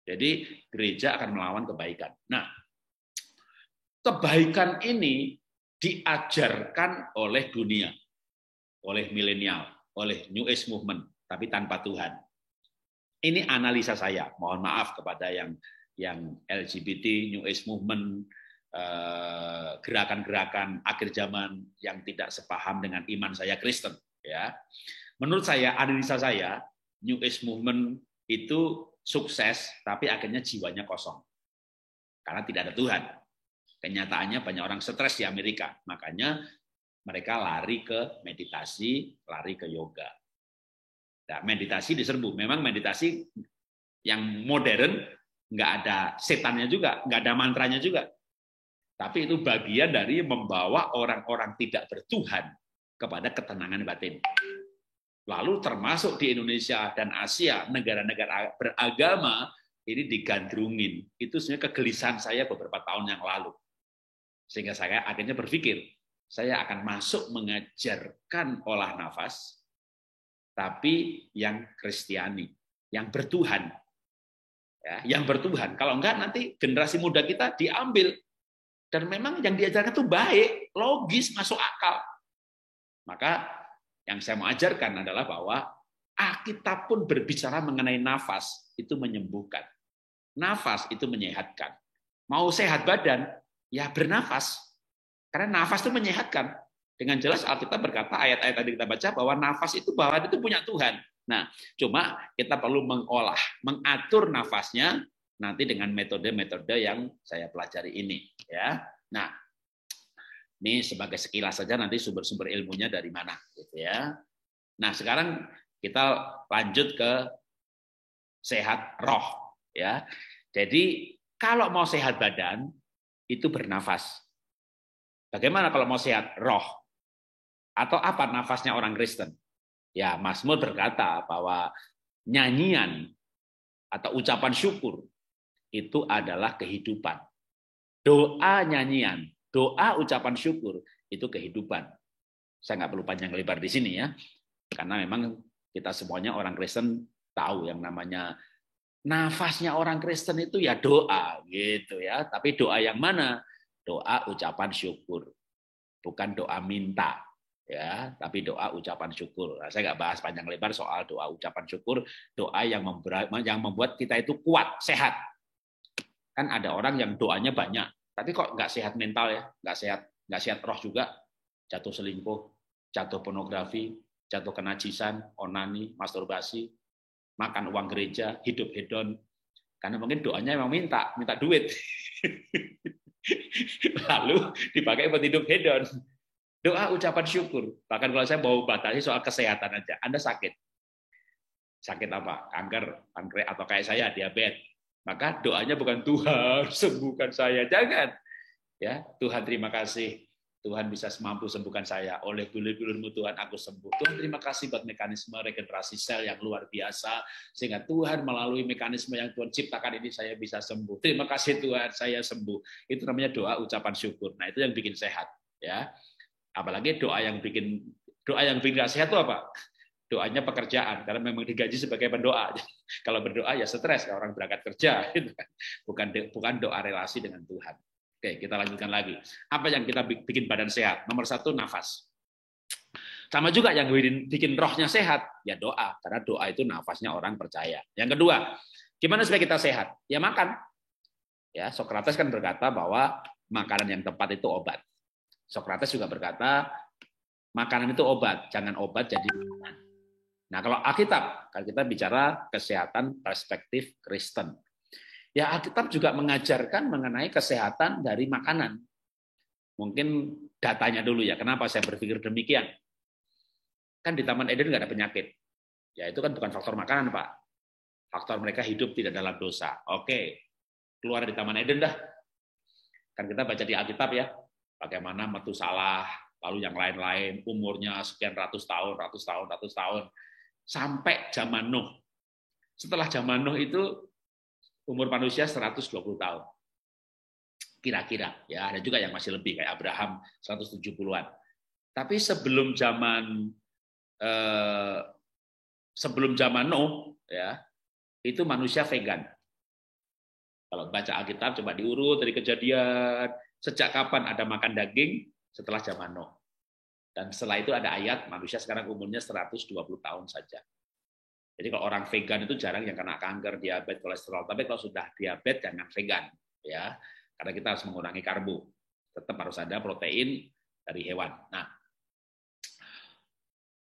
Jadi gereja akan melawan kebaikan. Nah, kebaikan ini diajarkan oleh dunia, oleh milenial, oleh New Age Movement, tapi tanpa Tuhan. Ini analisa saya. Mohon maaf kepada yang LGBT, New Age Movement, gerakan-gerakan akhir zaman yang tidak sepaham dengan iman saya Kristen. Ya, menurut saya, analisa saya, New Age Movement itu sukses, tapi akhirnya jiwanya kosong karena tidak ada Tuhan. Kenyataannya banyak orang stres di Amerika, makanya mereka lari ke meditasi, lari ke yoga. Nah, meditasi diserbu. Memang meditasi yang modern nggak ada setannya juga, nggak ada mantranya juga. Tapi itu bagian dari membawa orang-orang tidak bertuhan kepada ketenangan batin. Lalu termasuk di Indonesia dan Asia, negara-negara beragama ini digandrungin. Itu sebenarnya kegelisahan saya beberapa tahun yang lalu. Sehingga saya akhirnya berpikir, saya akan masuk mengajarkan olah nafas, tapi yang Kristiani, yang bertuhan. Ya, yang bertuhan. Kalau enggak, nanti generasi muda kita diambil. Dan memang yang diajarkan itu baik, logis, masuk akal. Maka yang saya mau ajarkan adalah bahwa Alkitab pun berbicara mengenai nafas, itu menyembuhkan. Nafas itu menyehatkan. Mau sehat badan, ya bernafas. Karena nafas itu menyehatkan. Dengan jelas Alkitab berkata, ayat-ayat tadi kita baca, bahwa nafas itu punya Tuhan. Nah, cuma kita perlu mengolah, mengatur nafasnya nanti dengan metode-metode yang saya pelajari ini. Ya, nah, ini sebagai sekilas saja, nanti sumber-sumber ilmunya dari mana, gitu ya. Nah, sekarang kita lanjut ke sehat roh, ya. Jadi kalau mau sehat badan itu bernafas. Bagaimana kalau mau sehat roh? Atau apa nafasnya orang Kristen? Ya, Mazmur berkata bahwa nyanyian atau ucapan syukur itu adalah kehidupan. Doa nyanyian, doa ucapan syukur itu kehidupan. Saya nggak perlu panjang lebar di sini ya, karena memang kita semuanya orang Kristen tahu yang namanya nafasnya orang Kristen itu ya doa gitu ya. Tapi doa yang mana? Doa ucapan syukur, bukan doa minta ya, tapi doa ucapan syukur. Nah, saya nggak bahas panjang lebar soal doa ucapan syukur, doa yang membuat kita itu kuat, sehat. Kan ada orang yang doanya banyak, tapi kok nggak sehat mental ya, nggak sehat roh juga, jatuh selingkuh, jatuh pornografi, jatuh kenajisan, onani, masturbasi, makan uang gereja, hidup hedon, karena mungkin doanya memang minta duit, lalu dipakai buat hidup hedon. Doa ucapan syukur, bahkan kalau saya mau batasi soal kesehatan aja, Anda sakit apa? Kanker, pankreas, atau kayak saya diabetes. Maka doanya bukan Tuhan sembuhkan saya, jangan. Ya, Tuhan terima kasih, Tuhan bisa mampu sembuhkan saya. Oleh bilur-bilur-Mu Tuhan aku sembuh. Tuhan terima kasih buat mekanisme regenerasi sel yang luar biasa, sehingga Tuhan melalui mekanisme yang Tuhan ciptakan ini saya bisa sembuh. Terima kasih Tuhan, saya sembuh. Itu namanya doa ucapan syukur. Nah, itu yang bikin sehat. Ya, apalagi doa yang bikin gak sehat itu apa? Doanya pekerjaan, karena memang digaji sebagai pendoa. Kalau berdoa ya stres, orang berangkat kerja, bukan doa relasi dengan Tuhan. Oke, kita lanjutkan lagi. Apa yang kita bikin badan sehat? Nomor 1, nafas. Sama juga yang bikin rohnya sehat, ya doa, karena doa itu nafasnya orang percaya. Yang kedua, Gimana supaya kita sehat? Ya makan. Ya, Socrates kan berkata bahwa makanan yang tepat itu obat. Socrates juga berkata makanan itu obat, jangan obat jadi makanan. Nah, kalau Alkitab, kalau kita bicara kesehatan perspektif Kristen, ya Alkitab juga mengajarkan mengenai kesehatan dari makanan. Mungkin datanya dulu ya, kenapa saya berpikir demikian? Kan di Taman Eden nggak ada penyakit. Ya itu kan bukan faktor makanan, Pak. Faktor mereka hidup tidak dalam dosa. Oke, keluar dari Taman Eden dah. Kan kita baca di Alkitab ya, bagaimana Metusalah, lalu yang lain-lain, umurnya sekian ratus tahun, sampai zaman Nuh. Setelah zaman Nuh itu, umur manusia 120 tahun. Kira-kira, ya ada juga yang masih lebih, kayak Abraham 170-an. Tapi sebelum zaman Nuh, ya itu manusia vegan. Kalau baca Alkitab coba diurut dari Kejadian, sejak kapan ada makan daging? Setelah zaman Nuh. Dan setelah itu ada ayat manusia sekarang umurnya 120 tahun saja. Jadi kalau orang vegan itu jarang yang kena kanker, diabetes, kolesterol. Tapi kalau sudah diabetes jangan vegan, ya, karena kita harus mengurangi karbo. Tetap harus ada protein dari hewan. Nah,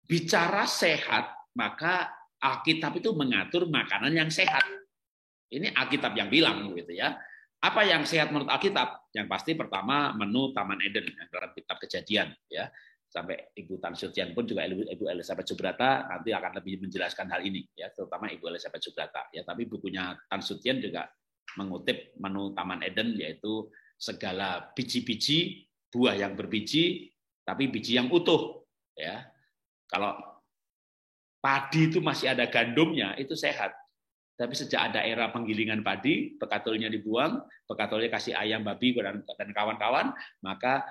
bicara sehat, maka Alkitab itu mengatur makanan yang sehat. Ini Alkitab yang bilang, gitu ya. Apa yang sehat menurut Alkitab? Yang pasti pertama menu Taman Eden yang dalam kitab Kejadian, ya. Sampai Ibu Tan Sucian pun juga Ibu Elizabeth Subrata nanti akan lebih menjelaskan hal ini, ya, terutama Ibu Elizabeth Subrata. Ya, tapi bukunya Tan Sucian juga mengutip menu Taman Eden, yaitu segala biji-biji, buah yang berbiji, tapi biji yang utuh. Ya, kalau padi itu masih ada gandumnya, itu sehat. Tapi sejak ada era penggilingan padi, bekatulnya dibuang, bekatulnya kasih ayam, babi, dan kawan-kawan, maka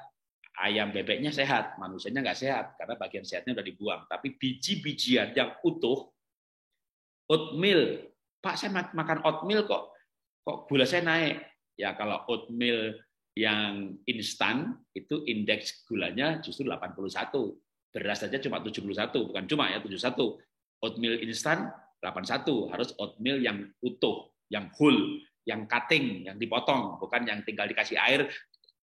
ayam bebeknya sehat, manusianya nggak sehat, karena bagian sehatnya udah dibuang. Tapi biji-bijian yang utuh, oatmeal, Pak saya makan oatmeal kok gula saya naik. Ya kalau oatmeal yang instan, itu indeks gulanya justru 81. Beras saja cuma 71, bukan cuma ya 71. Oatmeal instan 81, harus oatmeal yang utuh, yang whole, yang cutting, yang dipotong, bukan yang tinggal dikasih air,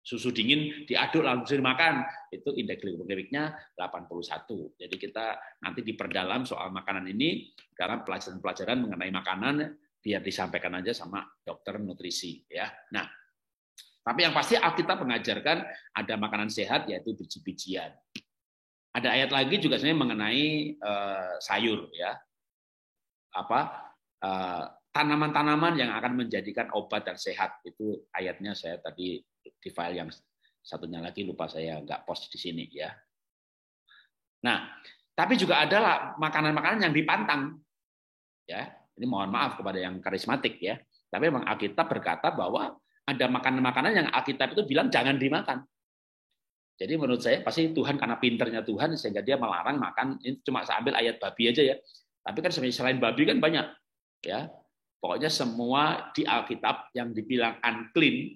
susu dingin diaduk langsung dimakan. Itu indeks glikemiknya 81. Jadi kita nanti diperdalam soal makanan ini karena pelajaran-pelajaran mengenai makanan biar disampaikan aja sama dokter nutrisi, ya. Nah, tapi yang pasti Alkitab mengajarkan ada makanan sehat yaitu biji-bijian. Ada ayat lagi juga sebenarnya mengenai sayur, ya. Tanaman-tanaman yang akan menjadikan obat dan sehat. Itu ayatnya saya tadi di file yang satunya lagi lupa saya nggak post di sini, ya. Nah, tapi juga ada makanan-makanan yang dipantang, ya. Ini mohon maaf kepada yang karismatik, ya. Tapi memang Alkitab berkata bahwa ada makanan-makanan yang Alkitab itu bilang jangan dimakan. Jadi menurut saya pasti Tuhan karena pinternya Tuhan sehingga dia melarang makan. Ini cuma saya ambil ayat babi aja, ya. Tapi kan selain babi kan banyak, ya. Pokoknya semua di Alkitab yang dibilang unclean,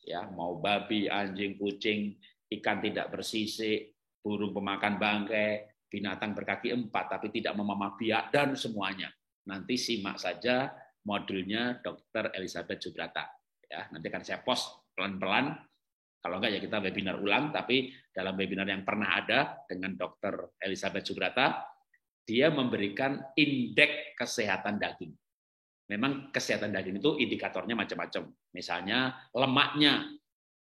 ya, mau babi, anjing, kucing, ikan tidak bersisik, burung pemakan bangkai, binatang berkaki 4 tapi tidak memamah biak, dan semuanya. Nanti simak saja modulnya Dr. Elizabeth Subrata. Ya, nanti akan saya post pelan-pelan. Kalau enggak ya kita webinar ulang, tapi dalam webinar yang pernah ada dengan Dr. Elizabeth Subrata, dia memberikan indeks kesehatan daging. Memang kesehatan daging itu indikatornya macam-macam. Misalnya lemaknya.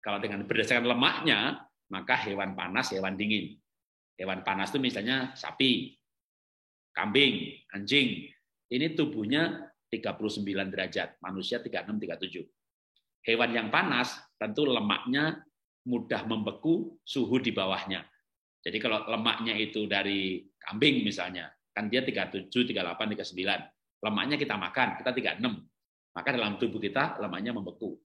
Kalau dengan berdasarkan lemaknya, maka hewan panas, hewan dingin. Hewan panas itu misalnya sapi, kambing, anjing. Ini tubuhnya 39 derajat, manusia 36, 37. Hewan yang panas tentu lemaknya mudah membeku, suhu di bawahnya. Jadi kalau lemaknya itu dari kambing misalnya, kan dia 37, 38, 39. Lemaknya kita makan, kita 36. Maka dalam tubuh kita lemaknya membeku.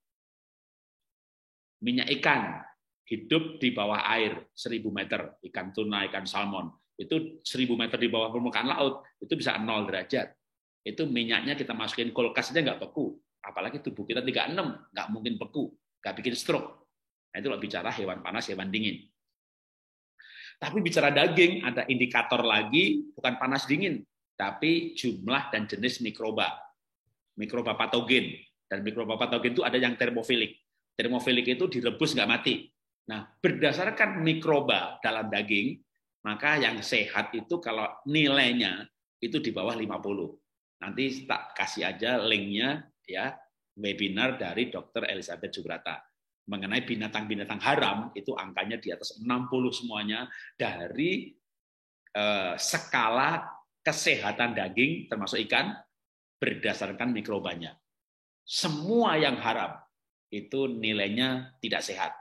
Minyak ikan hidup di bawah air 1000 meter, ikan tuna, ikan salmon. Itu 1000 meter di bawah permukaan laut, itu bisa 0 derajat. Itu minyaknya kita masukin kulkas aja nggak beku. Apalagi tubuh kita 36, nggak mungkin beku, nggak bikin stroke. Nah, itu kalau bicara hewan panas, hewan dingin. Tapi bicara daging, ada indikator lagi, bukan panas dingin, tapi jumlah dan jenis mikroba. mikroba patogen. Dan mikroba patogen itu ada yang termofilik. Termofilik itu direbus nggak mati. Nah, berdasarkan mikroba dalam daging, maka yang sehat itu kalau nilainya itu di bawah 50. Nanti tak kasih aja linknya ya, webinar dari Dr. Elizabeth Subrata. Mengenai binatang-binatang haram, itu angkanya di atas 60 semuanya dari skala kesehatan daging, termasuk ikan, berdasarkan mikrobanya. Semua yang haram itu nilainya tidak sehat.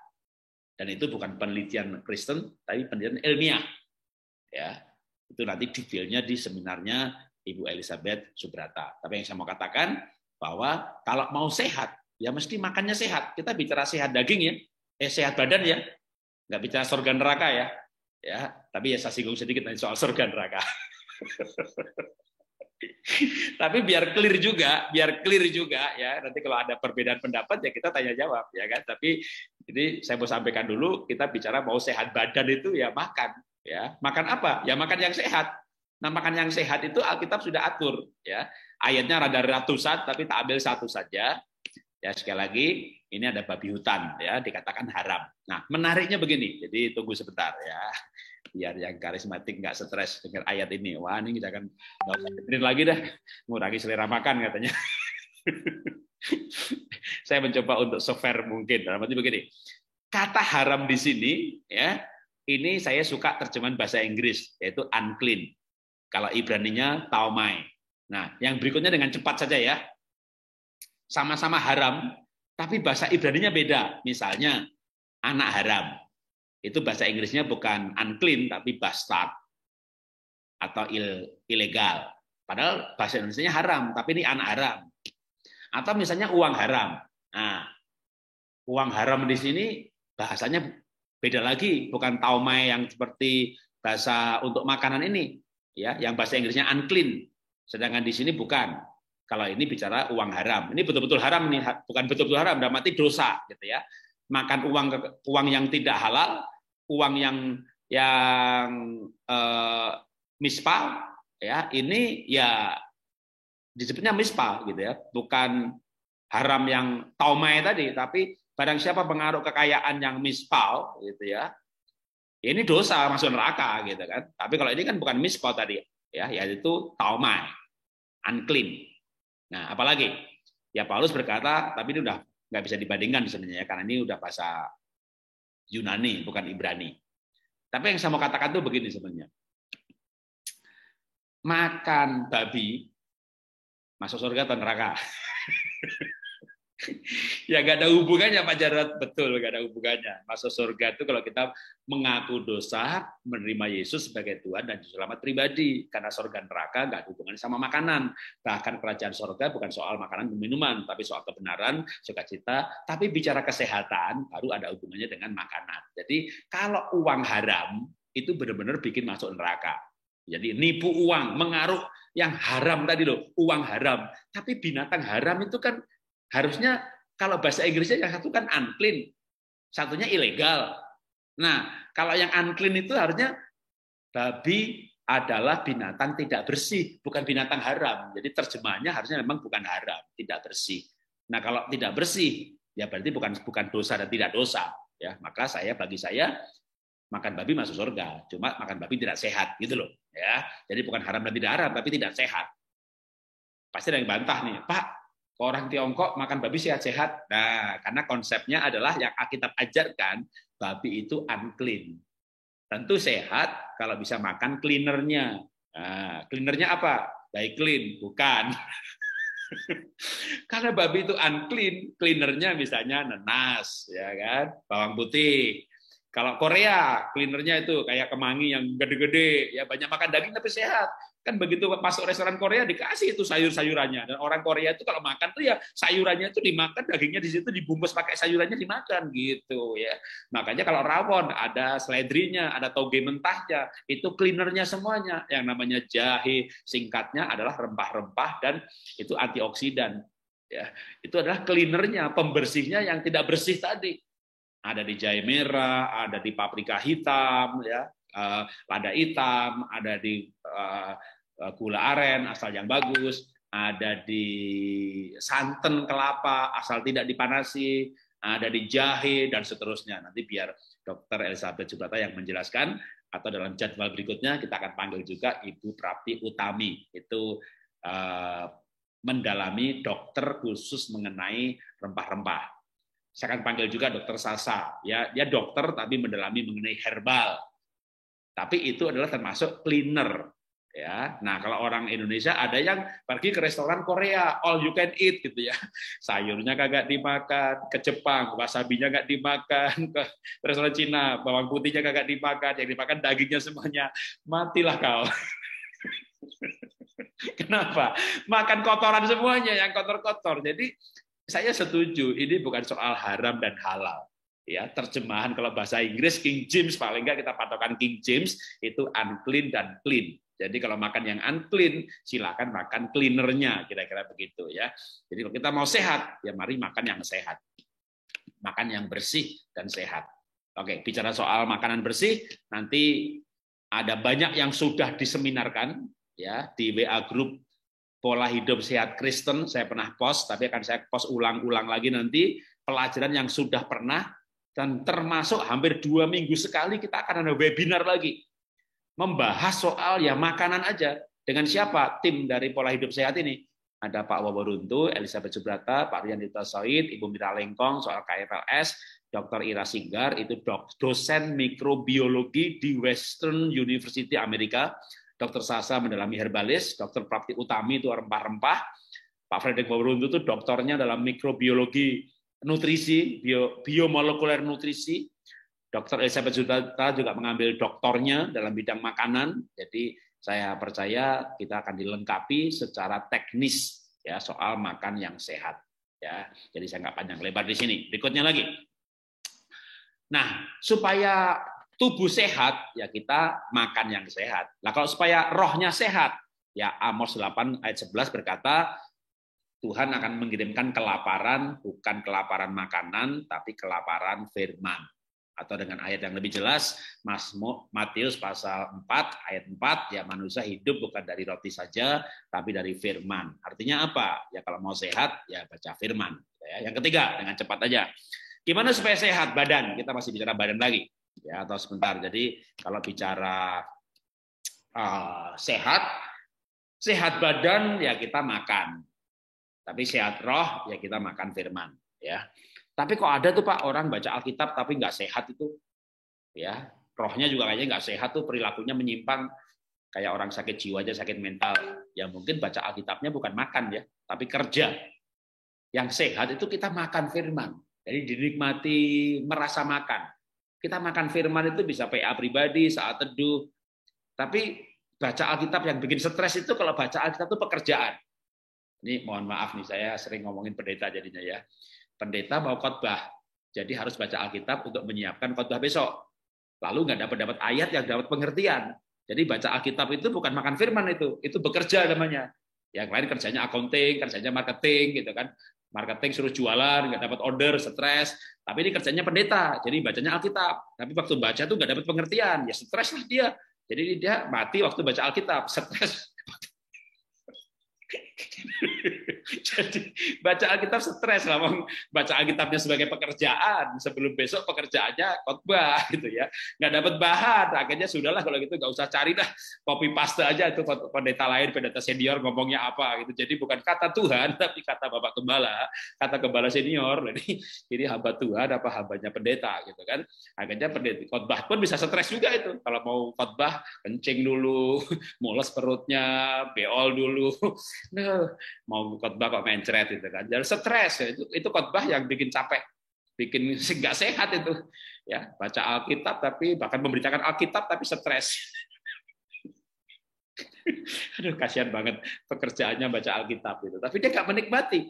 Dan itu bukan penelitian Kristen, tapi penelitian ilmiah. Ya, itu nanti detailnya di seminarnya Ibu Elizabeth Subrata. Tapi yang saya mau katakan bahwa kalau mau sehat, ya mesti makannya sehat. Kita bicara sehat daging ya, sehat badan ya, nggak bicara surga neraka ya. Ya, tapi ya saya singgung sedikit nanti soal surga neraka. Tapi biar clear juga ya. Nanti kalau ada perbedaan pendapat ya kita tanya jawab ya kan. Tapi ini saya mau sampaikan dulu, kita bicara mau sehat badan itu ya makan ya. Makan apa? Ya makan yang sehat. Nah, makan yang sehat itu Alkitab sudah atur ya. Ayatnya ada ratusan tapi tak ambil satu saja. Ya sekali lagi ini ada babi hutan ya, dikatakan haram. Nah, menariknya begini. Jadi tunggu sebentar ya. Biar yang karismatik nggak stres dengar ayat ini. Wah, ini kita akan nggak usah dengerin lagi dah, ngurangi selera makan katanya. Saya mencoba untuk se-fair mungkin. Dalam arti begini, kata haram di sini, ya, ini saya suka terjemahan bahasa Inggris, yaitu unclean. Kalau Ibraninya taumai. Nah, yang berikutnya dengan cepat saja ya. Sama-sama haram, tapi bahasa Ibraninya beda. Misalnya, anak haram. Itu bahasa Inggrisnya bukan unclean, tapi bastard atau ilegal. Padahal bahasa Indonesianya haram, tapi ini anak haram. Atau misalnya uang haram. Nah, uang haram di sini bahasanya beda lagi, bukan taumai yang seperti bahasa untuk makanan ini, ya, yang bahasa Inggrisnya unclean. Sedangkan di sini bukan. Kalau ini bicara uang haram, ini betul-betul haram nih, bukan betul-betul haram, dalam arti dosa, gitu ya. Makan uang yang tidak halal, uang yang mispal, ya ini ya disebutnya mispal gitu ya, bukan haram yang taumai tadi, tapi barang siapa pengaruh kekayaan yang mispal gitu ya, ini dosa masuk neraka gitu kan. Tapi kalau ini kan bukan mispal tadi ya, yaitu taumai, unclean. Nah, apalagi ya Paulus berkata, tapi ini udah nggak bisa dibandingkan sebenarnya karena ini udah bahasa Yunani bukan Ibrani. Tapi yang saya mau katakan tuh begini sebenarnya. Makan babi masuk surga atau neraka? Ya nggak ada hubungannya Pak Jarod, betul nggak ada hubungannya. Masuk surga itu kalau kita mengaku dosa, menerima Yesus sebagai Tuhan dan Juru Selamat pribadi. Karena surga neraka nggak ada hubungannya sama makanan. Bahkan kerajaan surga bukan soal makanan dan minuman, tapi soal kebenaran, sukacita. Tapi bicara kesehatan baru ada hubungannya dengan makanan. Jadi kalau uang haram itu benar-benar bikin masuk neraka. Jadi nipu uang, mengaruh yang haram tadi loh, uang haram. Tapi binatang haram itu kan harusnya kalau bahasa Inggrisnya yang satu kan unclean, satunya ilegal. Nah, kalau yang unclean itu harusnya babi adalah binatang tidak bersih, bukan binatang haram. Jadi terjemahannya harusnya memang bukan haram, tidak bersih. Nah, kalau tidak bersih, ya berarti bukan dosa dan tidak dosa. Ya, maka bagi saya makan babi masuk surga, cuma makan babi tidak sehat gitu loh. Ya, jadi bukan haram dan tidak haram, tapi tidak sehat. Pasti ada yang bantah nih, Pak. Orang Tiongkok makan babi sehat-sehat. Nah, karena konsepnya adalah yang Alkitab ajarkan, babi itu unclean. Tentu sehat kalau bisa makan cleanernya. Nah, cleanernya apa? Baik clean, bukan. Karena babi itu unclean, cleanernya misalnya nanas, ya kan, bawang putih. Kalau Korea, cleanernya itu kayak kemangi yang gede-gede, ya banyak makan daging tapi sehat. Kan begitu masuk restoran Korea dikasih itu sayur-sayurannya. Dan orang Korea itu kalau makan tuh ya sayurannya itu dimakan, dagingnya di situ dibungkus pakai sayurannya dimakan gitu ya. Makanya kalau rawon ada seledrinya, ada toge mentahnya, itu cleanernya semuanya. Yang namanya jahe, singkatnya adalah rempah-rempah dan itu antioksidan. Ya, itu adalah cleanernya, pembersihnya yang tidak bersih tadi. Ada di jahe merah, ada di paprika hitam, ya, lada hitam, ada di gula aren asal yang bagus. ada di santan kelapa asal tidak dipanasi, ada di jahe dan seterusnya. Nanti biar Dr. Elizabeth Subrata yang menjelaskan, atau dalam jadwal berikutnya kita akan panggil juga Ibu Prapti Utami. Itu mendalami dokter khusus mengenai rempah-rempah. Saya akan panggil juga Dokter Sasa, ya dia dokter tapi mendalami mengenai herbal. Tapi itu adalah termasuk cleaner, ya. Nah, kalau orang Indonesia ada yang pergi ke restoran Korea, all you can eat gitu ya. Sayurnya kagak dimakan, ke Jepang wasabinya nggak dimakan, ke restoran Cina bawang putihnya kagak dimakan, yang dimakan dagingnya semuanya. Matilah kau. Kenapa? Makan kotoran semuanya, yang kotor-kotor. Jadi saya setuju, ini bukan soal haram dan halal. Ya, terjemahan kalau bahasa Inggris King James, paling enggak kita patokan King James, itu unclean dan clean. Jadi kalau makan yang unclean, silakan makan cleanernya, kira-kira begitu ya. Jadi kalau kita mau sehat, ya mari makan yang sehat. Makan yang bersih dan sehat. Oke, bicara soal makanan bersih, nanti ada banyak yang sudah diseminarkan ya di WA Group Pola Hidup Sehat Kristen. Saya pernah post, tapi akan saya post ulang-ulang lagi nanti pelajaran yang sudah pernah, dan termasuk hampir 2 minggu sekali kita akan ada webinar lagi membahas soal ya makanan aja. Dengan siapa? Tim dari Pola Hidup Sehat ini. Ada Pak Waworuntu, Elizabeth Subrata, Pak Rian Dita Said, Ibu Mira Lengkong soal KFLS, Dr. Ira Singgar, itu dosen mikrobiologi di Western University Amerika, Dr. Sasa mendalami herbalis, Dr. Prapti Utami itu rempah-rempah, Pak Frederick Waworuntu itu doktornya dalam mikrobiologi nutrisi, biomolekuler nutrisi, Dr. Elizabeth Subrata juga mengambil doktornya dalam bidang makanan, jadi saya percaya kita akan dilengkapi secara teknis ya soal makan yang sehat ya. Jadi saya nggak panjang lebar di sini. Berikutnya lagi. Nah, supaya tubuh sehat ya kita makan yang sehat. Nah, kalau supaya rohnya sehat ya Amos 8 ayat 11 berkata Tuhan akan mengirimkan kelaparan, bukan kelaparan makanan tapi kelaparan firman. Atau dengan ayat yang lebih jelas, Matius pasal 4 ayat 4, ya manusia hidup bukan dari roti saja, tapi dari firman. Artinya apa? Ya kalau mau sehat, ya baca firman. Yang ketiga, dengan cepat aja. Gimana supaya sehat badan? Kita masih bicara badan lagi. Ya, atau sebentar. Jadi kalau bicara sehat badan, ya kita makan. Tapi sehat roh, ya kita makan firman. Ya. Tapi kok ada tuh Pak orang baca Alkitab tapi nggak sehat itu, ya rohnya juga kayaknya nggak sehat tuh, perilakunya menyimpang, kayak orang sakit jiwa aja, sakit mental. Ya mungkin baca Alkitabnya bukan makan ya, tapi kerja. Yang sehat itu kita makan firman. Jadi dinikmati merasa makan. Kita makan firman itu bisa PA pribadi, saat teduh. Tapi baca Alkitab yang bikin stres itu kalau baca Alkitab itu pekerjaan. Ini mohon maaf nih, saya sering ngomongin pendeta jadinya ya. Pendeta mau khotbah, jadi harus baca Alkitab untuk menyiapkan khotbah besok. Lalu nggak dapat ayat yang dapat pengertian. Jadi baca Alkitab itu bukan makan firman, itu bekerja namanya. Yang lain kerjanya accounting, kerjanya marketing gitu kan. Marketing suruh jualan, nggak dapat order, stres. Tapi ini kerjanya pendeta, jadi bacanya Alkitab. Tapi waktu baca tuh nggak dapat pengertian, ya stres lah dia. Jadi dia mati waktu baca Alkitab, stres. Jadi baca Alkitab stres lah, baca Alkitabnya sebagai pekerjaan, sebelum besok pekerjaannya khotbah gitu ya, nggak dapat bahan, akhirnya sudahlah kalau gitu nggak usah cari dah, copy paste aja itu pendeta lain, pendeta senior ngomongnya apa gitu. Jadi bukan kata Tuhan tapi kata Bapak Gembala, kata Gembala senior. Jadi ini hamba Tuhan apa hambanya pendeta gitu kan. Akhirnya pendeta khotbah pun bisa stres juga itu, kalau mau khotbah kencing dulu, mules perutnya, beol dulu. Nah, mau khotbah kok mencret itu kan, jadi stres ya. Itu khotbah yang bikin capek, bikin nggak sehat itu ya. Baca Alkitab tapi bahkan memberitakan Alkitab tapi stres. Aduh kasihan banget pekerjaannya baca Alkitab itu, tapi dia nggak menikmati.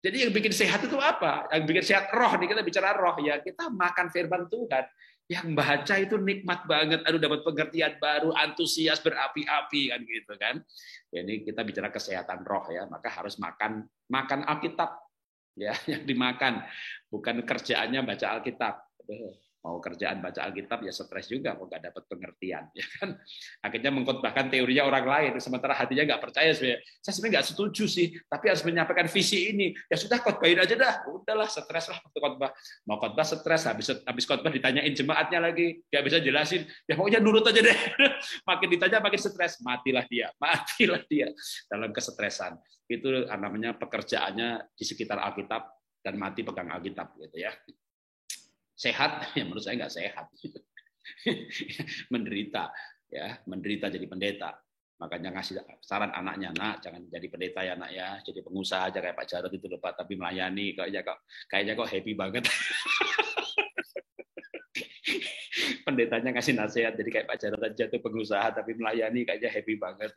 Jadi yang bikin sehat itu apa? Yang bikin sehat roh, nih kita bicara roh ya, kita makan firman Tuhan. Yang baca itu nikmat banget, aduh dapat pengertian baru, antusias berapi-api kan gitu kan. Jadi kita bicara kesehatan roh ya, maka harus makan Alkitab ya, yang dimakan, bukan kerjaannya baca Alkitab. mau kerjaan baca Alkitab ya stres juga, mau nggak dapat pengertian, ya kan? Akhirnya mengkhotbahkan teorinya orang lain, sementara hatinya nggak percaya. Saya sebenarnya nggak setuju sih, tapi harus menyampaikan visi ini. Ya sudah, khotbahin aja dah, udahlah, stres lah waktu khotbah. Mau khotbah stres, habis khotbah ditanyain jemaatnya lagi, nggak bisa jelasin. Ya pokoknya nurut aja deh. Makin ditanya makin stres, matilah dia dalam kesetresan. Itu namanya pekerjaannya di sekitar Alkitab dan mati pegang Alkitab, gitu ya. Sehat, ya menurut saya nggak sehat. Menderita, ya menderita jadi pendeta. Makanya ngasih saran anaknya, nak jangan jadi pendeta ya nak ya, jadi pengusaha aja kayak Pak Jarod itu lepas, tapi melayani kayaknya kok happy banget. Pendetanya ngasih nasihat, jadi kayak Pak Jarod aja tuh pengusaha tapi melayani kayaknya happy banget.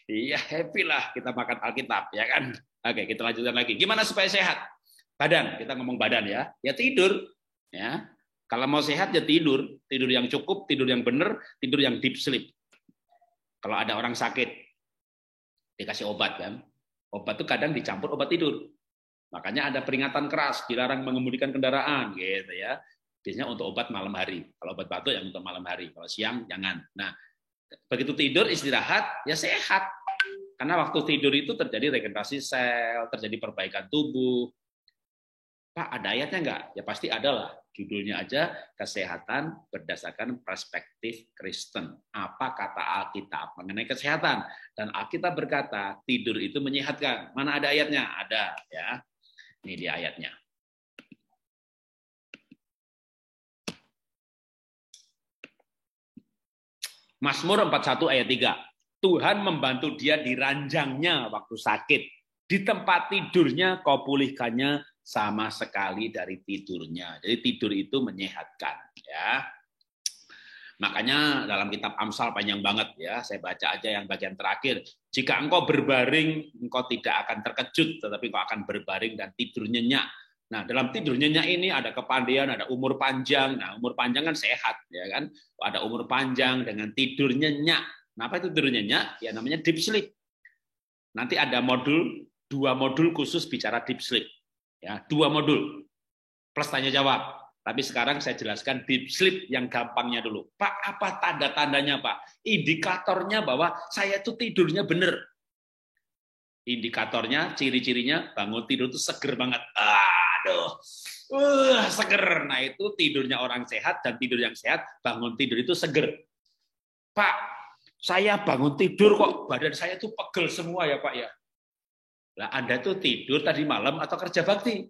Iya happy lah kita makan Alkitab, ya kan? Oke, kita lanjutkan lagi. Gimana supaya sehat? Badan, kita ngomong badan ya. Ya tidur. Ya, kalau mau sehat ya tidur yang cukup, tidur yang benar, tidur yang deep sleep. Kalau ada orang sakit, dikasih obat kan, obat itu kadang dicampur obat tidur. Makanya ada peringatan keras, dilarang mengemudikan kendaraan, gitu ya. Biasanya untuk obat malam hari. Kalau obat batuk yang untuk malam hari, kalau siang jangan. Nah, begitu tidur istirahat ya sehat. Karena waktu tidur itu terjadi regenerasi sel, terjadi perbaikan tubuh. Pak, ada ayatnya enggak? Ya pasti ada lah. Judulnya aja kesehatan berdasarkan perspektif Kristen. Apa kata Alkitab mengenai kesehatan? Dan Alkitab berkata tidur itu menyehatkan. Mana ada ayatnya? Ada ya. Ini dia ayatnya. Mazmur 41 ayat 3. Tuhan membantu dia di ranjangnya waktu sakit. Di tempat tidurnya kau pulihkannya sama sekali dari tidurnya. Jadi tidur itu menyehatkan, ya. Makanya dalam kitab Amsal panjang banget ya. Saya baca aja yang bagian terakhir. Jika engkau berbaring, engkau tidak akan terkejut, tetapi engkau akan berbaring dan tidur nyenyak. Nah, dalam tidur nyenyak ini ada kepandaian, ada umur panjang. Nah, umur panjang kan sehat, ya kan? Ada umur panjang dengan tidur nyenyak. Nah, apa itu tidur nyenyak? Ya namanya deep sleep. Nanti ada dua modul khusus bicara deep sleep. Ya, 2 modul plus tanya jawab. Tapi sekarang saya jelaskan deep sleep yang gampangnya dulu. Pak, apa tanda-tandanya, Pak? Indikatornya bahwa saya itu tidurnya benar. Indikatornya, ciri-cirinya bangun tidur itu seger banget. Aduh, seger. Nah, itu tidurnya orang sehat dan tidur yang sehat, bangun tidur itu seger. Pak, saya bangun tidur kok badan saya tuh pegel semua ya, Pak ya. Lah Anda tuh tidur tadi malam atau kerja bakti?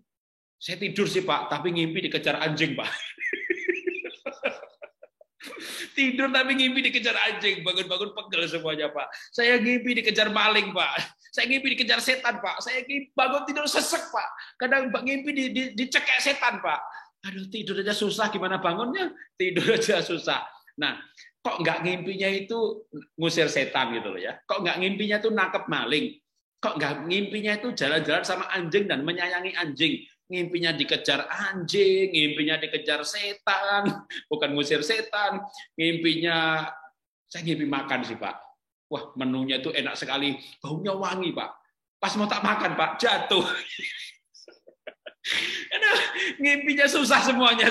Saya tidur sih Pak, tapi ngimpi dikejar anjing Pak. Tidur tapi ngimpi dikejar anjing, bangun-bangun pegel semuanya Pak. Saya ngimpi dikejar maling Pak. Saya ngimpi dikejar setan Pak. Saya bangun tidur sesek Pak. Kadang ngimpi dicekek setan Pak. Aduh tidur aja susah, gimana bangunnya? Tidur aja susah. Nah, kok nggak ngimpinya itu ngusir setan gitu loh ya? Kok nggak ngimpinya itu nangkep maling? Kok nggak ngimpinya itu jalan-jalan sama anjing dan menyayangi anjing? Ngimpinya dikejar anjing, ngimpinya dikejar setan, bukan ngusir setan. Ngimpinya, saya ngimpi makan sih Pak. Wah menunya itu enak sekali, baunya wangi Pak. Pas mau tak makan Pak, jatuh. Ngimpinya susah semuanya.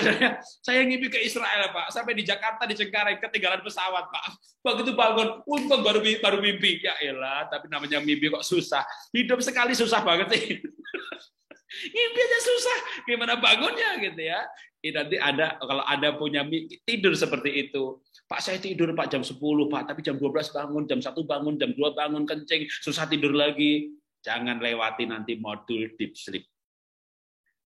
Saya ngimpi ke Israel Pak, sampai di Jakarta di Cengkareng ketinggalan pesawat Pak. Begitu bangun, untung baru mimpi. Ya elah, tapi namanya mimpi kok susah. Hidup sekali susah banget sih. Ngimpi aja susah, gimana bangunnya gitu ya. Nanti ada kalau ada punya tidur seperti itu. Pak saya tidur Pak jam 10 Pak, tapi jam 12 bangun, jam 1 bangun, jam 2 bangun kencing, susah tidur lagi. Jangan lewati nanti modul deep sleep.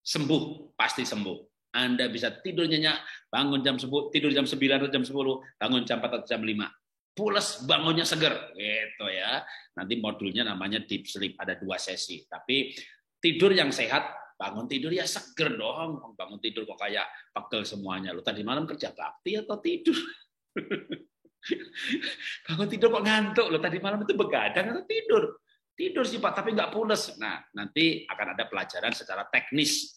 Sembuh, pasti sembuh. Anda bisa tidur nyenyak, bangun jam 10, tidur jam 9 atau jam 10, bangun jam 4 atau jam 5. Pules, bangunnya seger. Gitu ya. Nanti modulnya namanya deep sleep, ada 2 sesi. Tapi tidur yang sehat, bangun tidur ya seger dong. Bangun tidur kok kayak pegel semuanya. Lu tadi malam kerja bakti atau tidur? Bangun tidur kok ngantuk. Lu tadi malam itu begadang atau tidur? Tidur sih Pak, tapi nggak pules. Nah, nanti akan ada pelajaran secara teknis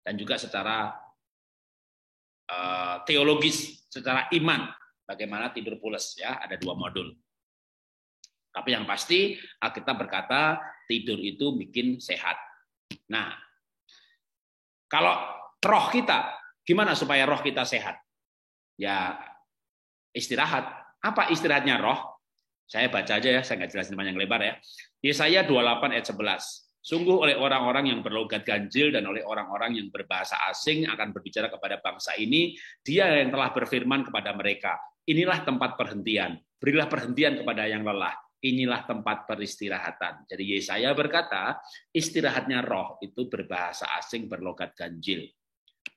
dan juga secara teologis, secara iman. Bagaimana tidur pules ya? Ada 2 modul. Tapi yang pasti Alkitab berkata tidur itu bikin sehat. Nah, kalau roh kita Gimana supaya roh kita sehat? Ya istirahat. Apa istirahatnya roh? Saya baca aja ya, saya nggak jelasin panjang lebar ya. Yesaya 28 ayat 11. Sungguh oleh orang-orang yang berlogat ganjil dan oleh orang-orang yang berbahasa asing akan berbicara kepada bangsa ini, dia yang telah berfirman kepada mereka, inilah tempat perhentian, berilah perhentian kepada yang lelah, inilah tempat peristirahatan. Jadi Yesaya berkata, istirahatnya roh itu berbahasa asing, berlogat ganjil.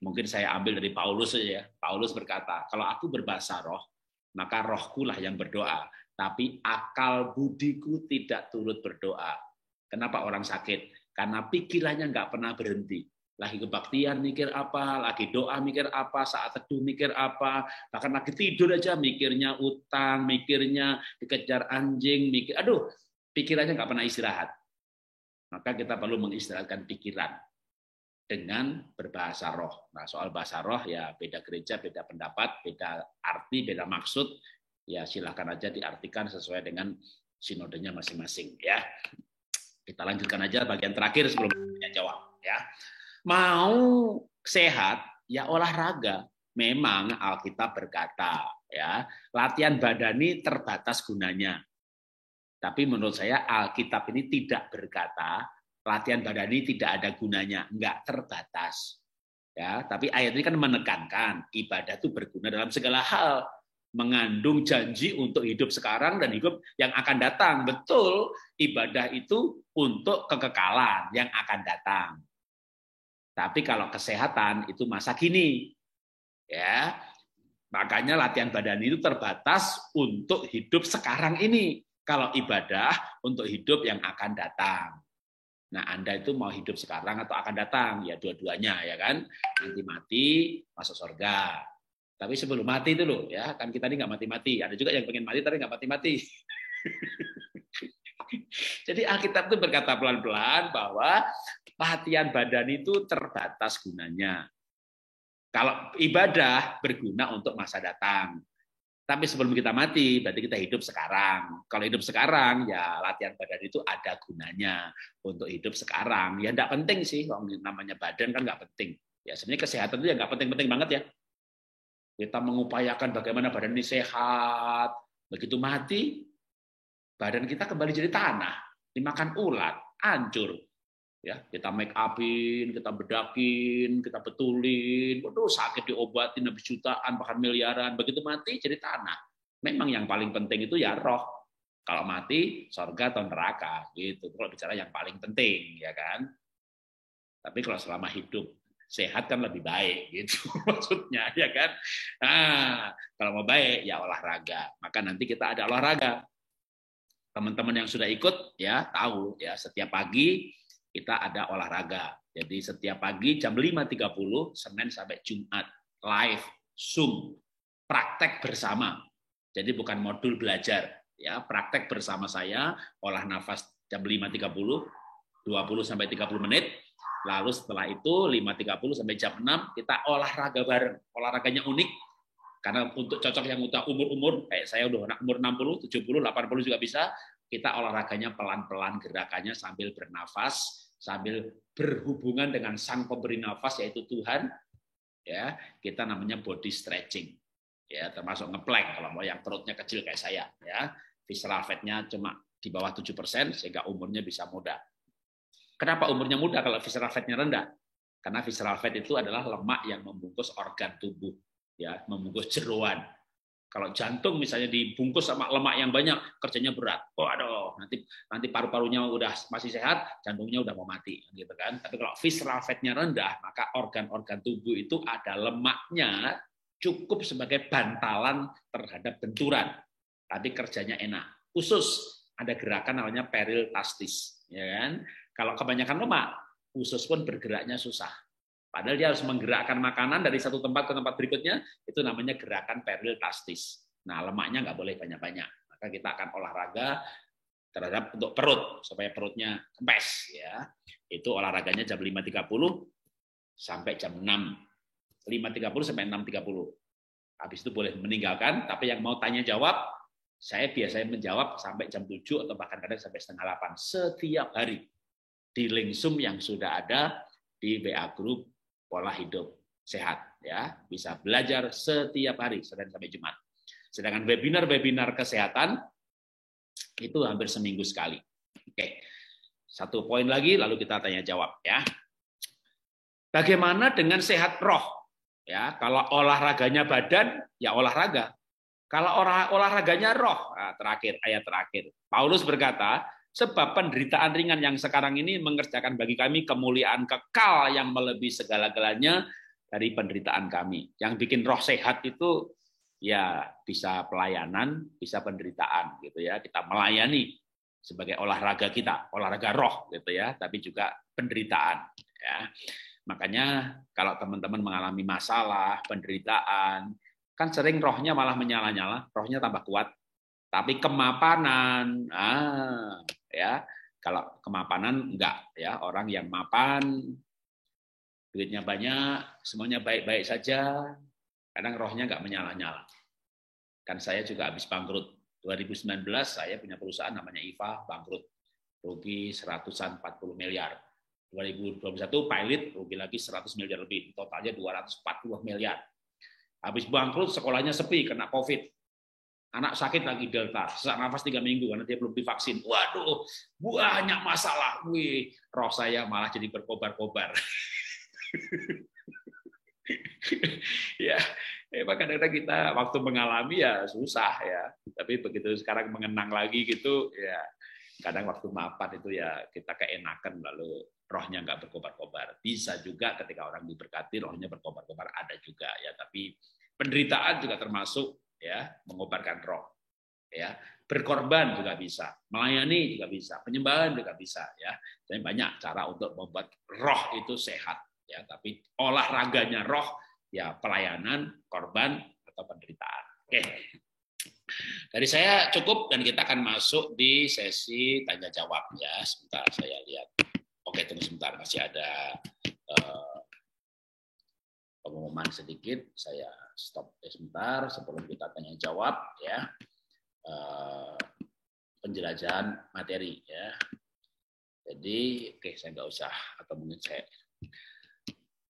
Mungkin saya ambil dari Paulus saja ya. Paulus berkata, kalau aku berbahasa roh, maka rohku lah yang berdoa. Tapi akal budiku tidak turut berdoa. Kenapa orang sakit? Karena pikirannya nggak pernah berhenti. Lagi kebaktian mikir apa, lagi doa mikir apa, saat teduh mikir apa, bahkan lagi tidur aja mikirnya utang, mikirnya dikejar anjing, mikir, aduh, pikirannya nggak pernah istirahat. Maka kita perlu mengistirahatkan pikiran dengan berbahasa roh. Nah, soal bahasa roh ya beda gereja, beda pendapat, beda arti, beda maksud. Ya silakan aja diartikan sesuai dengan sinodenya masing-masing ya. Kita lanjutkan aja bagian terakhir sebelum kita jawab ya. Mau sehat ya olahraga. Memang Alkitab berkata ya, latihan badani terbatas gunanya. Tapi menurut saya Alkitab ini tidak berkata latihan badani tidak ada gunanya, enggak terbatas. Ya, tapi ayat ini kan menekankan ibadah itu berguna dalam segala hal, mengandung janji untuk hidup sekarang dan hidup yang akan datang. Betul, ibadah itu untuk kekekalan yang akan datang. Tapi kalau kesehatan itu masa kini. Ya. Makanya latihan badani itu terbatas untuk hidup sekarang ini. Kalau ibadah untuk hidup yang akan datang. Nah, Anda itu mau hidup sekarang atau akan datang? Ya dua-duanya ya kan. Nanti mati masuk surga. Tapi sebelum mati itu loh, ya kan kita ini nggak mati-mati. Ada juga yang pengen mati tapi nggak mati-mati. Jadi Alkitab itu berkata pelan-pelan bahwa latihan badan itu terbatas gunanya. Kalau ibadah berguna untuk masa datang. Tapi sebelum kita mati, berarti kita hidup sekarang. Kalau hidup sekarang, ya latihan badan itu ada gunanya untuk hidup sekarang. Ya enggak penting sih, namanya badan kan nggak penting. Ya sebenarnya kesehatan itu ya nggak penting-penting banget ya. Kita mengupayakan bagaimana badan ini sehat. Begitu mati, badan kita kembali jadi tanah, dimakan ulat, hancur. Ya, kita make upin, kita bedakin, kita betulin, waduh sakit diobatin habis jutaan bahkan miliaran. Begitu mati jadi tanah. Memang yang paling penting itu ya roh. Kalau mati surga atau neraka gitu. Kalau bicara yang paling penting ya kan. Tapi kalau selama hidup sehat kan lebih baik gitu maksudnya ya kan. Nah, kalau mau baik ya olahraga. Maka nanti kita ada olahraga. Teman-teman yang sudah ikut ya tahu ya setiap pagi kita ada olahraga. Jadi setiap pagi jam 5.30 Senin sampai Jumat live Zoom praktek bersama. Jadi bukan modul belajar ya, praktek bersama saya olah nafas jam 5.30 20 sampai 30 menit. Lalu setelah itu 5.30 sampai jam 6 kita olahraga bareng. Olahraganya unik karena untuk cocok yang udah umur-umur kayak saya udah anak umur 60, 70, 80 juga bisa. Kita olahraganya pelan-pelan, gerakannya sambil bernafas, sambil berhubungan dengan sang pemberi nafas yaitu Tuhan. Ya, kita namanya body stretching. Ya, termasuk ngeplank kalau mau yang perutnya kecil kayak saya, ya. Visceral fat-nya cuma di bawah 7% sehingga umurnya bisa muda. Kenapa umurnya muda kalau visceral fat-nya rendah? Karena visceral fat itu adalah lemak yang membungkus organ tubuh, ya, membungkus jeroan. Kalau jantung misalnya dibungkus sama lemak yang banyak, kerjanya berat. Oh, aduh, nanti paru-parunya udah masih sehat, jantungnya udah mau mati, gitu kan. Tapi kalau visceral fat-nya rendah, maka organ-organ tubuh itu ada lemaknya cukup sebagai bantalan terhadap benturan. Tapi kerjanya enak. Khusus ada gerakan namanya peristaltis, ya kan? Kalau kebanyakan lemak, usus pun bergeraknya susah. Padahal dia harus menggerakkan makanan dari satu tempat ke tempat berikutnya, itu namanya gerakan peristaltis. Nah, lemaknya nggak boleh banyak-banyak. Maka kita akan olahraga terhadap untuk perut, supaya perutnya kempes. Ya. Itu olahraganya jam 5.30 sampai jam 6. 5.30 sampai 6.30. Habis itu boleh meninggalkan, tapi yang mau tanya-jawab, saya biasanya menjawab sampai jam 7 atau bahkan kadang sampai setengah 8 setiap hari. Di link Zoom yang sudah ada di WA Group Pola Hidup Sehat. ya, bisa belajar setiap hari Senin sampai Jumat. Sedangkan webinar-webinar kesehatan itu hampir seminggu sekali. Oke. Satu poin lagi lalu kita tanya jawab ya. Bagaimana dengan sehat roh? Ya, kalau olahraganya badan ya olahraga. Kalau olahraganya roh, nah, ayat terakhir. Paulus berkata, sebab penderitaan ringan yang sekarang ini mengerjakan bagi kami kemuliaan kekal yang melebihi segala-galanya dari penderitaan kami. Yang bikin roh sehat itu ya bisa pelayanan, bisa penderitaan gitu ya. Kita melayani sebagai olahraga kita, olahraga roh gitu ya, tapi juga penderitaan ya. Makanya kalau teman-teman mengalami masalah, penderitaan, kan sering rohnya malah menyala-nyala, rohnya tambah kuat. Tapi kemapanan, ya kalau kemapanan enggak ya, orang yang mapan, duitnya banyak, semuanya baik-baik saja, kadang rohnya enggak menyala-nyala. Kan saya juga habis bangkrut. 2019 saya punya perusahaan namanya IVA, bangkrut. Rugi 140 miliar. 2021 pilot rugi lagi 100 miliar lebih, totalnya 240 miliar. Habis bangkrut sekolahnya sepi kena COVID. Anak sakit lagi Delta, sesak nafas 3 minggu karena dia belum divaksin. Waduh, banyak masalah. Wih, roh saya malah jadi berkobar-kobar. Ya, kadang-kadang kita waktu mengalami ya susah ya. Tapi begitu sekarang mengenang lagi gitu, ya kadang waktu mapan itu ya kita keenakan lalu rohnya nggak berkobar-kobar. Bisa juga ketika orang diberkati rohnya berkobar-kobar, ada juga ya. Tapi penderitaan juga termasuk ya mengobarkan roh. Ya, berkorban juga bisa, melayani juga bisa, penyembahan juga bisa ya. Jadi banyak cara untuk membuat roh itu sehat ya. Tapi olahraganya roh ya pelayanan, korban atau penderitaan. Oke. Dari saya cukup dan kita akan masuk di sesi tanya jawab ya. Sebentar saya lihat. Oke, tunggu sebentar, masih ada pengumuman sedikit. Saya stop sebentar sebelum kita tanya jawab ya. Penjelajahan materi ya. Jadi saya nggak usah atau mungkin saya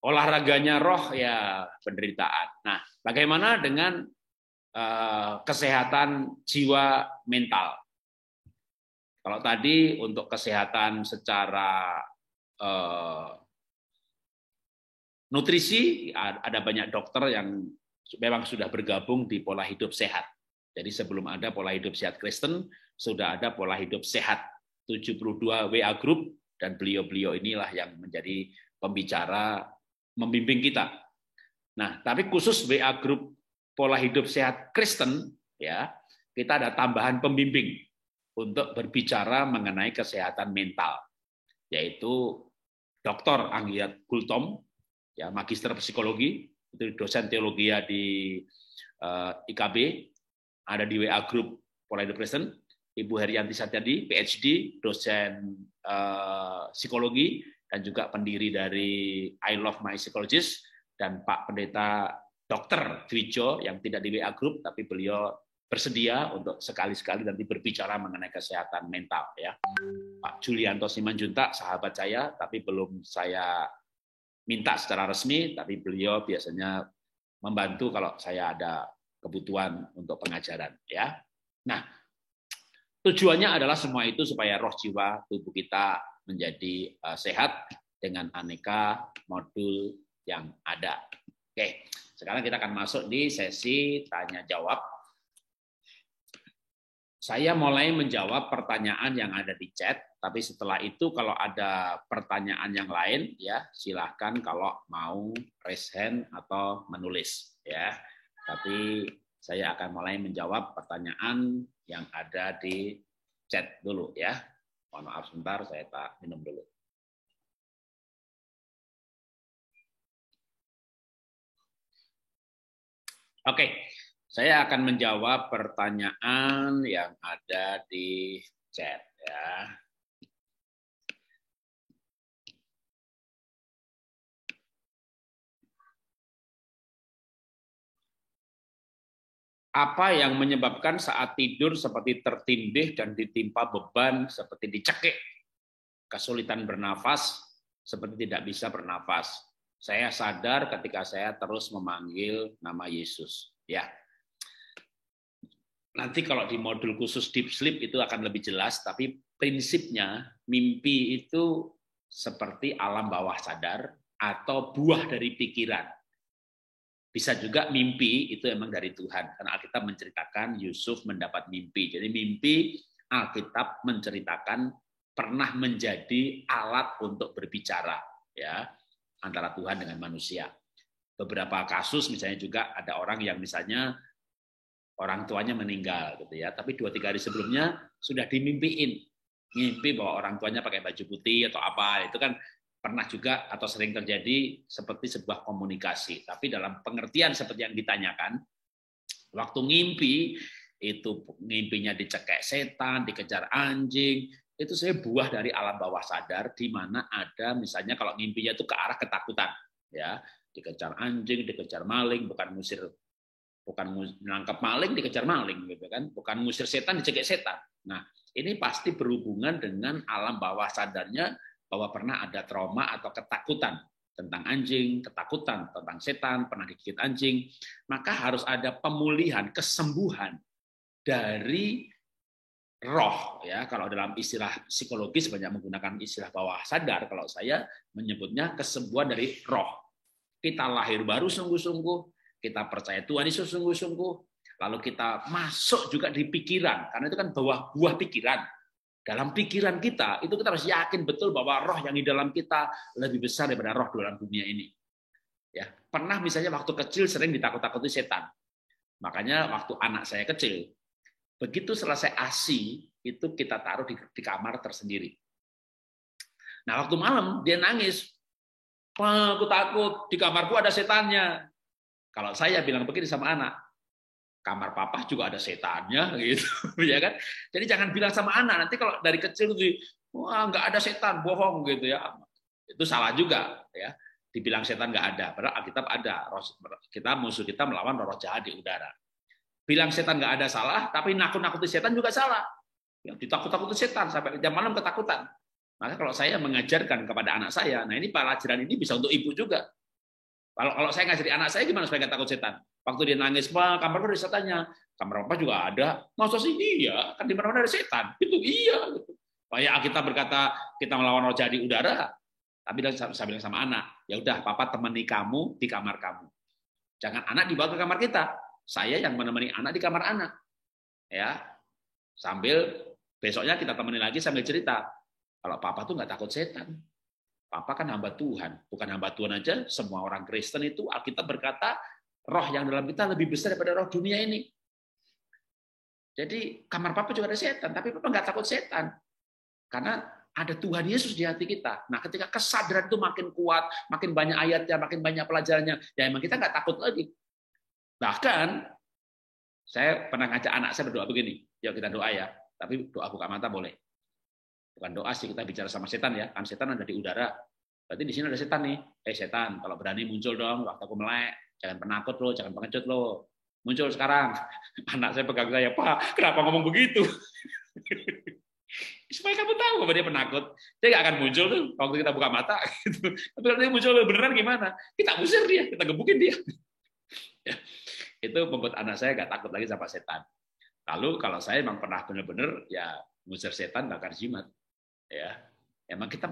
olahraganya roh ya penderitaan. Nah, bagaimana dengan kesehatan jiwa mental? Kalau tadi untuk kesehatan secara nutrisi, ada banyak dokter yang memang sudah bergabung di pola hidup sehat. Jadi sebelum ada pola hidup sehat Kristen, sudah ada pola hidup sehat 72 WA Group, dan beliau-beliau inilah yang menjadi pembicara membimbing kita. Nah, tapi khusus WA Group pola hidup sehat Kristen, ya, kita ada tambahan pembimbing untuk berbicara mengenai kesehatan mental, yaitu Dr. Anggiat Gultom, ya, magister psikologi, itu dosen teologi di IKB, ada di WA Group pola hidup Kristen. Ibu Herianti Satyadi, PhD, dosen psikologi, dan juga pendiri dari I Love My Psychologist, dan Pak Pendeta Dr. Dwijo yang tidak di WA Group, tapi beliau bersedia untuk sekali-sekali nanti berbicara mengenai kesehatan mental. Ya. Pak Julianto Simanjuntak, sahabat saya, tapi belum saya minta secara resmi, tapi beliau biasanya membantu kalau saya ada kebutuhan untuk pengajaran. Ya. Nah, tujuannya adalah semua itu supaya roh jiwa tubuh kita menjadi sehat dengan aneka modul yang ada. Oke, sekarang kita akan masuk di sesi tanya jawab. Saya mulai menjawab pertanyaan yang ada di chat, tapi setelah itu kalau ada pertanyaan yang lain ya silahkan kalau mau raise hand atau menulis ya. Tapi saya akan mulai menjawab pertanyaan yang ada di chat dulu ya. Mohon maaf sebentar, saya minum dulu. Oke, saya akan menjawab pertanyaan yang ada di chat ya. Apa yang menyebabkan saat tidur seperti tertindih dan ditimpa beban seperti dicekik, kesulitan bernafas, seperti tidak bisa bernafas? Saya sadar ketika saya terus memanggil nama Yesus. Ya. Nanti kalau di modul khusus deep sleep itu akan lebih jelas, tapi prinsipnya mimpi itu seperti alam bawah sadar atau buah dari pikiran. Bisa juga mimpi itu emang dari Tuhan, karena Alkitab menceritakan Yusuf mendapat mimpi. Jadi mimpi Alkitab menceritakan pernah menjadi alat untuk berbicara, ya, antara Tuhan dengan manusia. Beberapa kasus misalnya juga ada orang yang misalnya orang tuanya meninggal gitu ya, tapi 2-3 hari sebelumnya sudah dimimpiin, mimpi bahwa orang tuanya pakai baju putih atau apa, itu kan pernah juga atau sering terjadi seperti sebuah komunikasi. Tapi dalam pengertian seperti yang ditanyakan, waktu ngimpi itu ngimpinya dicekek setan, dikejar anjing, itu saya buah dari alam bawah sadar, di mana ada misalnya kalau ngimpinya itu ke arah ketakutan, ya, dikejar anjing, dikejar maling, bukan menangkap maling, dikejar maling, gitu kan? Bukan ngusir setan, dicekik setan. Nah, ini pasti berhubungan dengan alam bawah sadarnya bahwa pernah ada trauma atau ketakutan tentang anjing, ketakutan tentang setan, pernah digigit anjing. Maka harus ada pemulihan, kesembuhan dari roh, ya. Kalau dalam istilah psikologis banyak menggunakan istilah bawah sadar. Kalau saya menyebutnya kesembuhan dari roh. Kita lahir baru sungguh-sungguh. Kita percaya Tuhan Yesus sungguh-sungguh, lalu kita masuk juga di pikiran, karena itu kan buah pikiran. Dalam pikiran kita, itu kita harus yakin betul bahwa roh yang di dalam kita lebih besar daripada roh dalam dunia ini. Ya, pernah misalnya waktu kecil sering ditakut-takuti setan. Makanya waktu anak saya kecil, begitu selesai ASI, itu kita taruh di kamar tersendiri. Nah, waktu malam dia nangis, aku takut, di kamarku ada setannya. Kalau saya bilang begini sama anak, kamar papa juga ada setannya, gitu, ya kan? Jadi jangan bilang sama anak, nanti kalau dari kecil itu, wah nggak ada setan, bohong, gitu ya. Itu salah juga, ya. Dibilang setan nggak ada, padahal Alkitab ada. Musuh kita melawan roh jahat di udara. Bilang setan nggak ada salah, tapi nakut-nakuti setan juga salah. Yang ditakut-takuti setan sampai jam malam ketakutan. Maka kalau saya mengajarkan kepada anak saya, nah ini pelajaran ini bisa untuk ibu juga. Kalau saya ngajari anak saya gimana supaya nggak takut setan? Waktu dia nangis, Pak, kamar ada setannya. Kamar papa juga ada. Masa sih? Iya, kan di mana-mana ada setan. Itu iya. Gitu. Kayak Alkitab berkata kita melawan roh jahat di udara. Tapi saya bilang sama anak, ya udah, papa temani kamu di kamar kamu. Jangan anak dibawa ke kamar kita. Saya yang menemani anak di kamar anak. Ya, sambil besoknya kita temani lagi sambil cerita. Kalau papa tuh nggak takut setan. Papa kan hamba Tuhan, bukan hamba Tuhan aja, semua orang Kristen itu Alkitab berkata roh yang dalam kita lebih besar daripada roh dunia ini. Jadi kamar papa juga ada setan, tapi papa nggak takut setan. Karena ada Tuhan Yesus di hati kita. Nah, ketika kesadaran itu makin kuat, makin banyak ayatnya, makin banyak pelajarannya, ya emang kita nggak takut lagi. Bahkan, saya pernah ngajak anak saya berdoa begini, yuk kita doa ya, tapi doa buka mata boleh. Bukan doa sih, kita bicara sama setan ya, kan setan ada di udara. Berarti di sini ada setan nih. Setan, kalau berani muncul dong, waktu aku melek. Jangan penakut lo, jangan pengecut lo. Muncul sekarang. Anak saya pegang saya, Pak, kenapa ngomong begitu? Supaya kamu tahu bahwa dia penakut. Dia nggak akan muncul tuh waktu kita buka mata. Gitu. Tapi kalau dia muncul beneran gimana? Kita usir dia, kita gebukin dia. Ya. Itu membuat anak saya nggak takut lagi sama setan. Lalu kalau saya memang pernah benar-benar ya ngusir setan bakar jimat. Ya, emang kita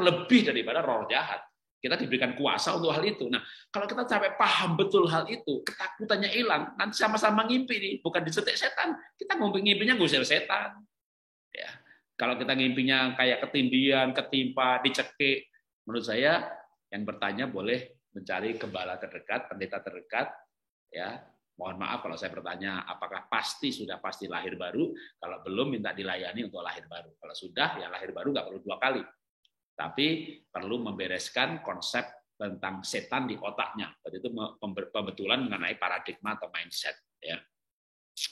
lebih daripada roh jahat. Kita diberikan kuasa untuk hal itu. Nah, kalau kita sampai paham betul hal itu, ketakutannya hilang, nanti sama-sama ngimpi nih, bukan disetik setan. Kita ngimpinya ngusir setan. Ya, kalau kita ngimpinya kayak ketindihan, ketimpa, dicekik, menurut saya yang bertanya boleh mencari gembala terdekat, pendeta terdekat, ya. Mohon maaf kalau saya bertanya, apakah sudah pasti lahir baru? Kalau belum, minta dilayani untuk lahir baru. Kalau sudah, ya lahir baru nggak perlu 2 kali. Tapi perlu membereskan konsep tentang setan di otaknya. Jadi itu pembetulan mengenai paradigma atau mindset. Ya.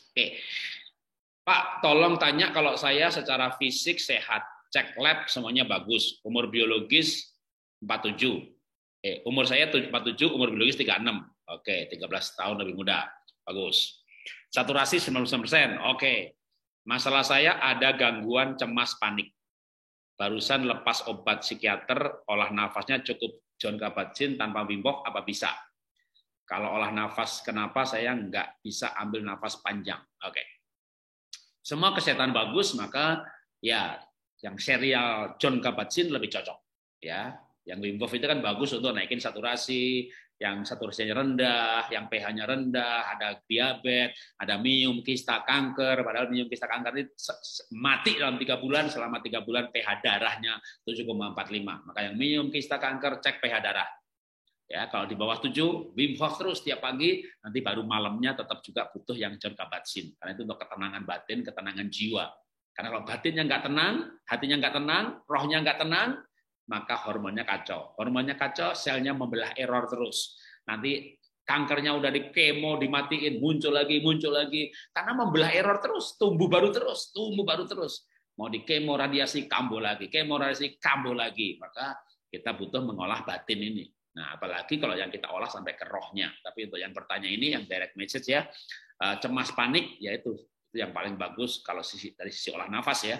Oke, Pak, tolong tanya kalau saya secara fisik sehat, cek lab semuanya bagus, umur biologis 47. Umur saya 47, umur biologis 36. Oke, 13 tahun lebih muda. Bagus. Saturasi 99%. Oke. Masalah saya ada gangguan cemas panik. barusan lepas obat psikiater, olah nafasnya cukup John Kabat-Zinn tanpa Wim Hof, apa bisa? Kalau olah nafas, kenapa saya nggak bisa ambil nafas panjang? Oke. Semua kesehatan bagus, maka ya yang serial John Kabat-Zinn lebih cocok. Ya, yang Wim Hof itu kan bagus untuk naikin saturasi, yang saturasinya rendah, yang pH-nya rendah, ada diabetes, ada minum kista kanker, padahal minum kista kanker ini mati dalam 3 bulan, selama 3 bulan pH darahnya 7,45. Maka yang minum kista kanker, cek pH darah. Ya, kalau di bawah 7, Wim Hof terus tiap pagi, nanti baru malamnya tetap juga butuh yang John Kabat-Zinn. Karena itu untuk ketenangan batin, ketenangan jiwa. Karena kalau batinnya nggak tenang, hatinya nggak tenang, rohnya nggak tenang, maka hormonnya kacau. Hormonnya kacau, selnya membelah error terus. Nanti kankernya udah di kemo, dimatiin, muncul lagi. Karena membelah error terus, tumbuh baru terus. Mau di kemo, radiasi, kambuh lagi. Kemo, radiasi, kambuh lagi. Maka kita butuh mengolah batin ini. Nah, apalagi kalau yang kita olah sampai ke rohnya. Tapi untuk yang bertanya ini, yang direct message ya, cemas panik, yaitu itu yang paling bagus kalau dari sisi olah nafas ya.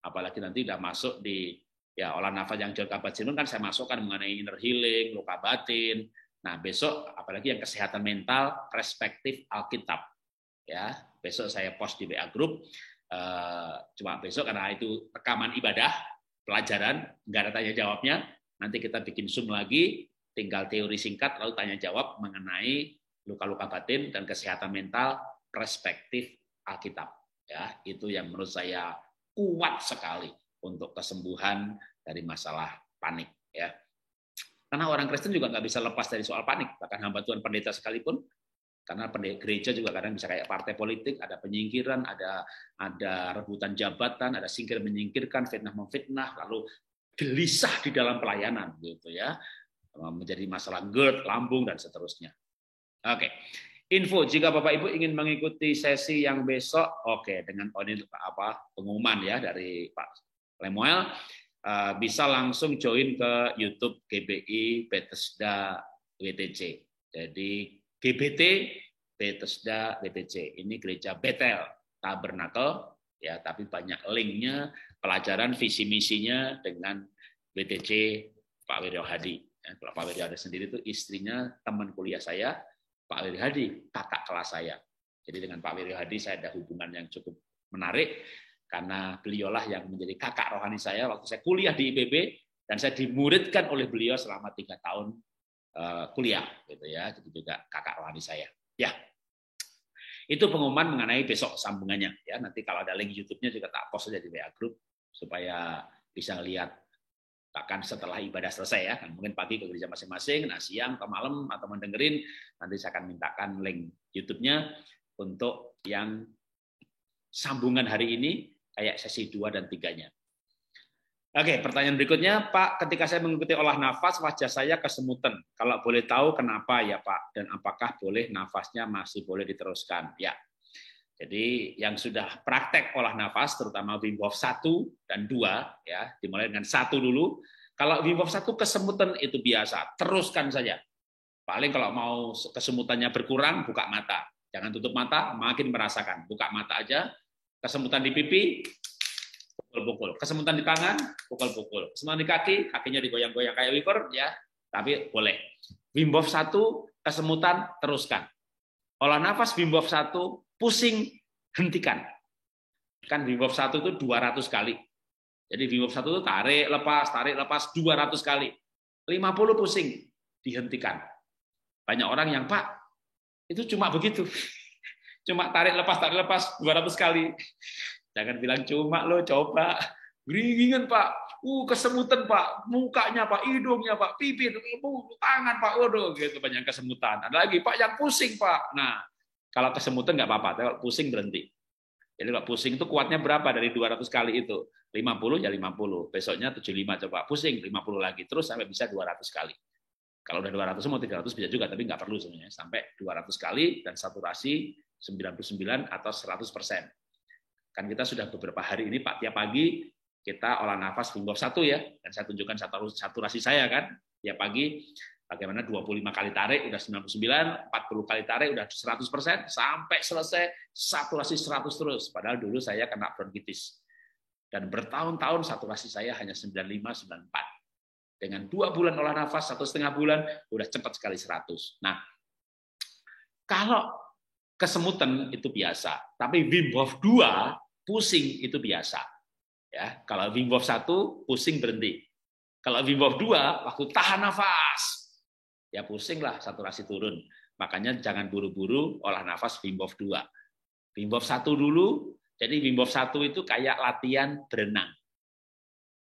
Apalagi nanti udah masuk di ya olah nafas yang John Kabat-Zinn kan saya masukkan mengenai inner healing, luka batin. Nah, besok apalagi yang kesehatan mental, perspektif Alkitab. Ya, besok saya post di WA group. Cuma besok karena itu rekaman ibadah, pelajaran, nggak ada tanya jawabnya. Nanti kita bikin Zoom lagi. Tinggal teori singkat lalu tanya jawab mengenai luka-luka batin dan kesehatan mental perspektif Alkitab. Ya, itu yang menurut saya kuat sekali untuk kesembuhan dari masalah panik. Ya, karena orang Kristen juga nggak bisa lepas dari soal panik. Bahkan hamba Tuhan pendeta sekalipun, karena gereja juga kadang bisa kayak partai politik, ada penyingkiran, ada rebutan jabatan, ada singkir menyingkirkan, fitnah memfitnah, lalu gelisah di dalam pelayanan, gitu ya. Menjadi masalah GERD, lambung, dan seterusnya. Oke, info jika Bapak Ibu ingin mengikuti sesi yang besok, oke, dengan pengumuman ya dari Pak Lemuel, bisa langsung join ke YouTube GBI Bethesda WTC. Jadi GBT Bethesda WTC ini gereja Bethel Tabernacle ya, tapi banyak linknya, pelajaran visi misinya dengan WTC Pak Wiryo Hadi. Pak Wiryo Hadi sendiri itu istrinya teman kuliah saya, Pak Wiryo Hadi, kakak kelas saya. Jadi dengan Pak Wiryo Hadi saya ada hubungan yang cukup menarik, karena beliaulah yang menjadi kakak rohani saya waktu saya kuliah di IPB, dan saya dimuridkan oleh beliau selama 3 tahun kuliah, gitu ya. Jadi juga kakak rohani saya. Ya, itu pengumuman mengenai besok sambungannya. Ya, nanti kalau ada link YouTube-nya juga tak post saja di WA Group supaya bisa lihat. Bahkan setelah ibadah selesai ya, kan mungkin pagi ke gereja masing-masing, nah siang atau malam atau mendengerin, nanti saya akan mintakan link YouTube-nya untuk yang sambungan hari ini kayak sesi 2 dan 3-nya. Oke, pertanyaan berikutnya, Pak, ketika saya mengikuti olah nafas, wajah saya kesemutan. Kalau boleh tahu kenapa ya Pak, dan apakah boleh nafasnya masih boleh diteruskan? Ya. Jadi yang sudah praktek olah nafas, terutama Wim Hof 1 dan 2, ya, dimulai dengan 1 dulu. Kalau Wim Hof 1 kesemutan itu biasa, teruskan saja. Paling kalau mau kesemutannya berkurang, buka mata. Jangan tutup mata, makin merasakan. Buka mata aja, kesemutan di pipi, pukul-pukul. Kesemutan di tangan, pukul-pukul. Kesemutan di kaki, kakinya digoyang-goyang kayak wiper, ya, tapi boleh. Wim Hof 1, kesemutan, teruskan. Olah nafas Wim Hof 1, pusing, hentikan. Kan Wim Hof 1 itu 200 kali. Jadi Wim Hof 1 itu tarik, lepas 200 kali. 50 pusing, dihentikan. Banyak orang yang, Pak, itu cuma begitu. Cuma tarik, lepas 200 kali. Jangan bilang cuma, lo coba. Geringingan, Pak. Kesemutan, Pak. Mukanya, Pak. Hidungnya, Pak. Pipi, tangan, Pak. Waduh, gitu banyak kesemutan. Ada lagi, Pak, yang pusing, Pak. Nah, kalau kesemutan nggak apa-apa, tapi kalau pusing berhenti. Jadi kalau pusing itu kuatnya berapa dari 200 kali itu? 50 ya 50. Besoknya 75 coba. Pusing 50 lagi. Terus sampai bisa 200 kali. Kalau udah 200 mau 300 bisa juga, tapi nggak perlu sebenarnya. Sampai 200 kali dan saturasi 99 atau 100%. Kan kita sudah beberapa hari ini Pak, tiap pagi kita olah nafas Wim Hof 1 ya. Dan saya tunjukkan saturasi saya kan. Tiap pagi bagaimana 25 kali tarik udah 99, 40 kali tarik udah 100%, sampai selesai saturasi 100 terus. Padahal dulu saya kena bronkitis. Dan bertahun-tahun saturasi saya hanya 95, 94. Dengan 2 bulan olah nafas, 1,5 bulan, udah cepat sekali 100. Nah, kalau kesemutan itu biasa, tapi Wim Hof 2, pusing itu biasa. Ya, kalau Wim Hof 1, pusing berhenti. Kalau Wim Hof 2, waktu tahan nafas, ya pusinglah, saturasi turun. Makanya jangan buru-buru olah nafas Wim Hof 2. Wim Hof 1 dulu. Jadi Wim Hof 1 itu kayak latihan berenang.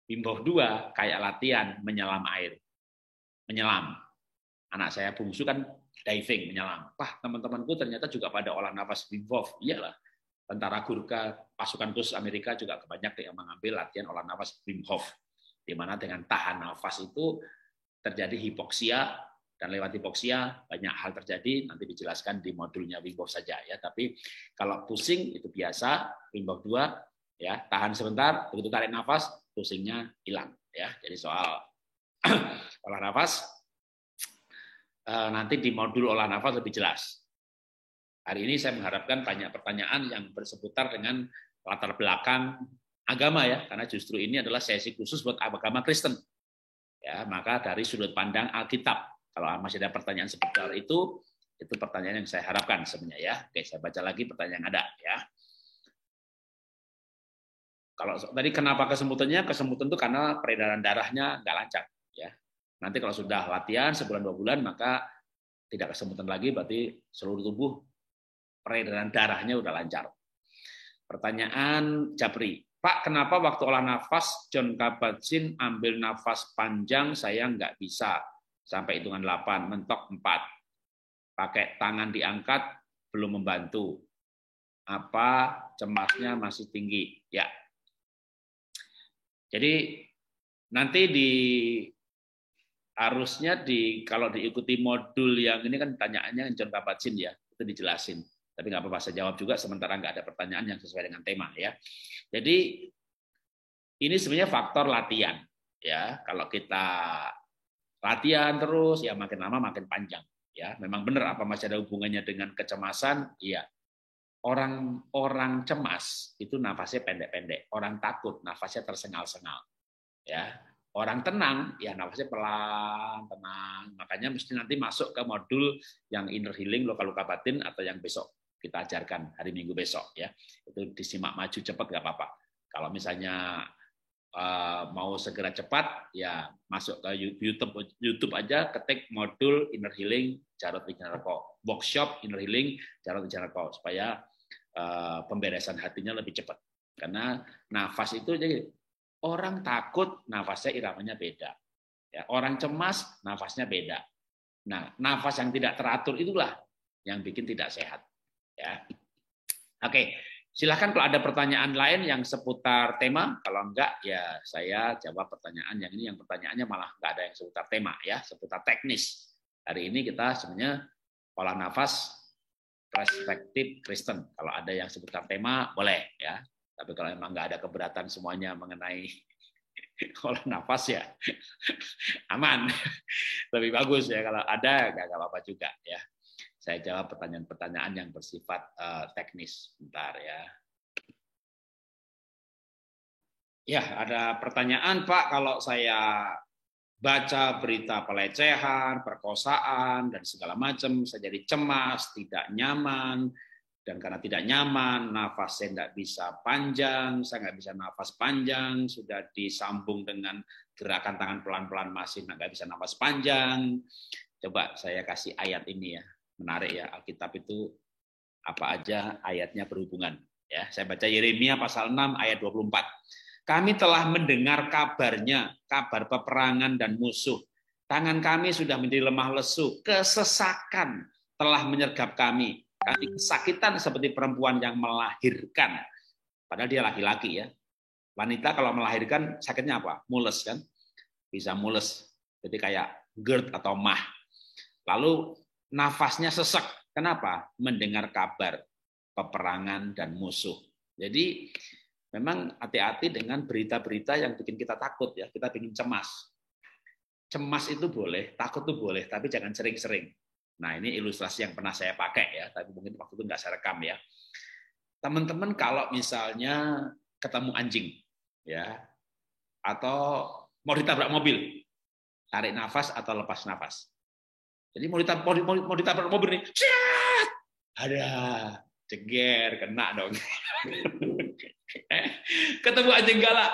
Wim Hof 2 kayak latihan menyelam air. Menyelam. Anak saya bungsu kan diving, menyelam. Wah, teman-temanku ternyata juga pada olah nafas Wim Hof. Iyalah. Tentara Gurkha, pasukan khusus Amerika juga kebanyak yang mengambil latihan olah nafas Wim Hof. Di mana dengan tahan nafas itu terjadi hipoksia, dan lewat hipoksia banyak hal terjadi, nanti dijelaskan di modulnya Wim Hof saja ya. Tapi kalau pusing itu biasa, Wim Hof 2 ya, tahan sebentar, begitu tarik nafas, pusingnya hilang ya. Jadi soal olah nafas nanti di modul olah nafas lebih jelas. Hari ini saya mengharapkan banyak pertanyaan yang berseputar dengan latar belakang agama ya, karena justru ini adalah sesi khusus buat agama Kristen. Ya, maka dari sudut pandang Alkitab. Kalau masih ada pertanyaan seputar itu pertanyaan yang saya harapkan sebenarnya ya. Oke, saya baca lagi pertanyaan yang ada ya. Kalau tadi kenapa kesemutannya? Kesemutan itu karena peredaran darahnya nggak lancar ya. Nanti kalau sudah latihan sebulan 2 bulan maka tidak kesemutan lagi, berarti seluruh tubuh peredaran darahnya udah lancar. Pertanyaan Japri, Pak, kenapa waktu olah nafas John Kabat-Zinn ambil nafas panjang saya nggak bisa sampai hitungan 8, mentok 4. Pakai tangan diangkat belum membantu. Apa cemasnya masih tinggi? Ya. Jadi nanti harusnya kalau diikuti modul yang ini kan pertanyaannya John Kabat-Zinn ya, itu dijelasin. Tapi nggak apa-apa, saya jawab juga sementara nggak ada pertanyaan yang sesuai dengan tema ya. Jadi ini sebenarnya faktor latihan ya. Kalau kita latihan terus ya makin lama makin panjang ya. Memang benar apa masih ada hubungannya dengan kecemasan? Iya. Orang cemas itu nafasnya pendek-pendek. Orang takut nafasnya tersengal-sengal. Ya. Orang tenang ya nafasnya pelan, tenang. Makanya mesti nanti masuk ke modul yang inner healing luka-luka batin atau yang besok kita ajarkan hari Minggu besok ya. Itu disimak maju cepat nggak apa-apa. Kalau misalnya mau segera cepat ya masuk ke YouTube aja, ketik modul inner healing Jarod Wijanarko, workshop inner healing Jarod Wijanarko supaya pemberesan hatinya lebih cepat. Karena nafas itu jadi orang takut nafasnya iramanya beda. Ya, orang cemas nafasnya beda. Nah, nafas yang tidak teratur itulah yang bikin tidak sehat. Ya. Oke. Silahkan kalau ada pertanyaan lain yang seputar tema, kalau enggak ya saya jawab pertanyaan yang ini, yang pertanyaannya malah enggak ada yang seputar tema ya, seputar teknis. Hari ini kita sebenarnya olah nafas perspektif Kristen. Kalau ada yang seputar tema boleh ya. Tapi kalau memang enggak ada keberatan semuanya mengenai olah nafas ya aman. Lebih bagus ya kalau ada enggak apa-apa juga ya. Saya jawab pertanyaan-pertanyaan yang bersifat teknis. Bentar ya. Ya, ada pertanyaan, Pak. Kalau saya baca berita pelecehan, perkosaan, dan segala macam, saya jadi cemas, tidak nyaman. Dan karena tidak nyaman, nafas saya tidak bisa panjang, saya nggak bisa nafas panjang, sudah disambung dengan gerakan tangan pelan-pelan masih nggak bisa nafas panjang. Coba saya kasih ayat ini ya. Menarik ya, Alkitab itu apa aja ayatnya berhubungan. Ya, saya baca Yeremia pasal 6 ayat 24. Kami telah mendengar kabarnya, kabar peperangan dan musuh. Tangan kami sudah menjadi lemah lesu, kesesakan telah menyergap kami. Kami kesakitan seperti perempuan yang melahirkan. Padahal dia laki-laki ya. Wanita kalau melahirkan sakitnya apa? Mules kan? Bisa mules. Jadi kayak GERD atau MAH. Lalu nafasnya sesek. Kenapa? Mendengar kabar peperangan dan musuh. Jadi memang hati-hati dengan berita-berita yang bikin kita takut ya. Kita bikin cemas. Cemas itu boleh, takut itu boleh, tapi jangan sering-sering. Nah ini ilustrasi yang pernah saya pakai ya, tapi mungkin waktu itu nggak saya rekam ya. Teman-teman kalau misalnya ketemu anjing, ya, atau mau ditabrak mobil, tarik nafas atau lepas nafas. Jadi mau ditabrak mobil nih, ciat, ada ceger, kena dong. Ketemu anjing galak,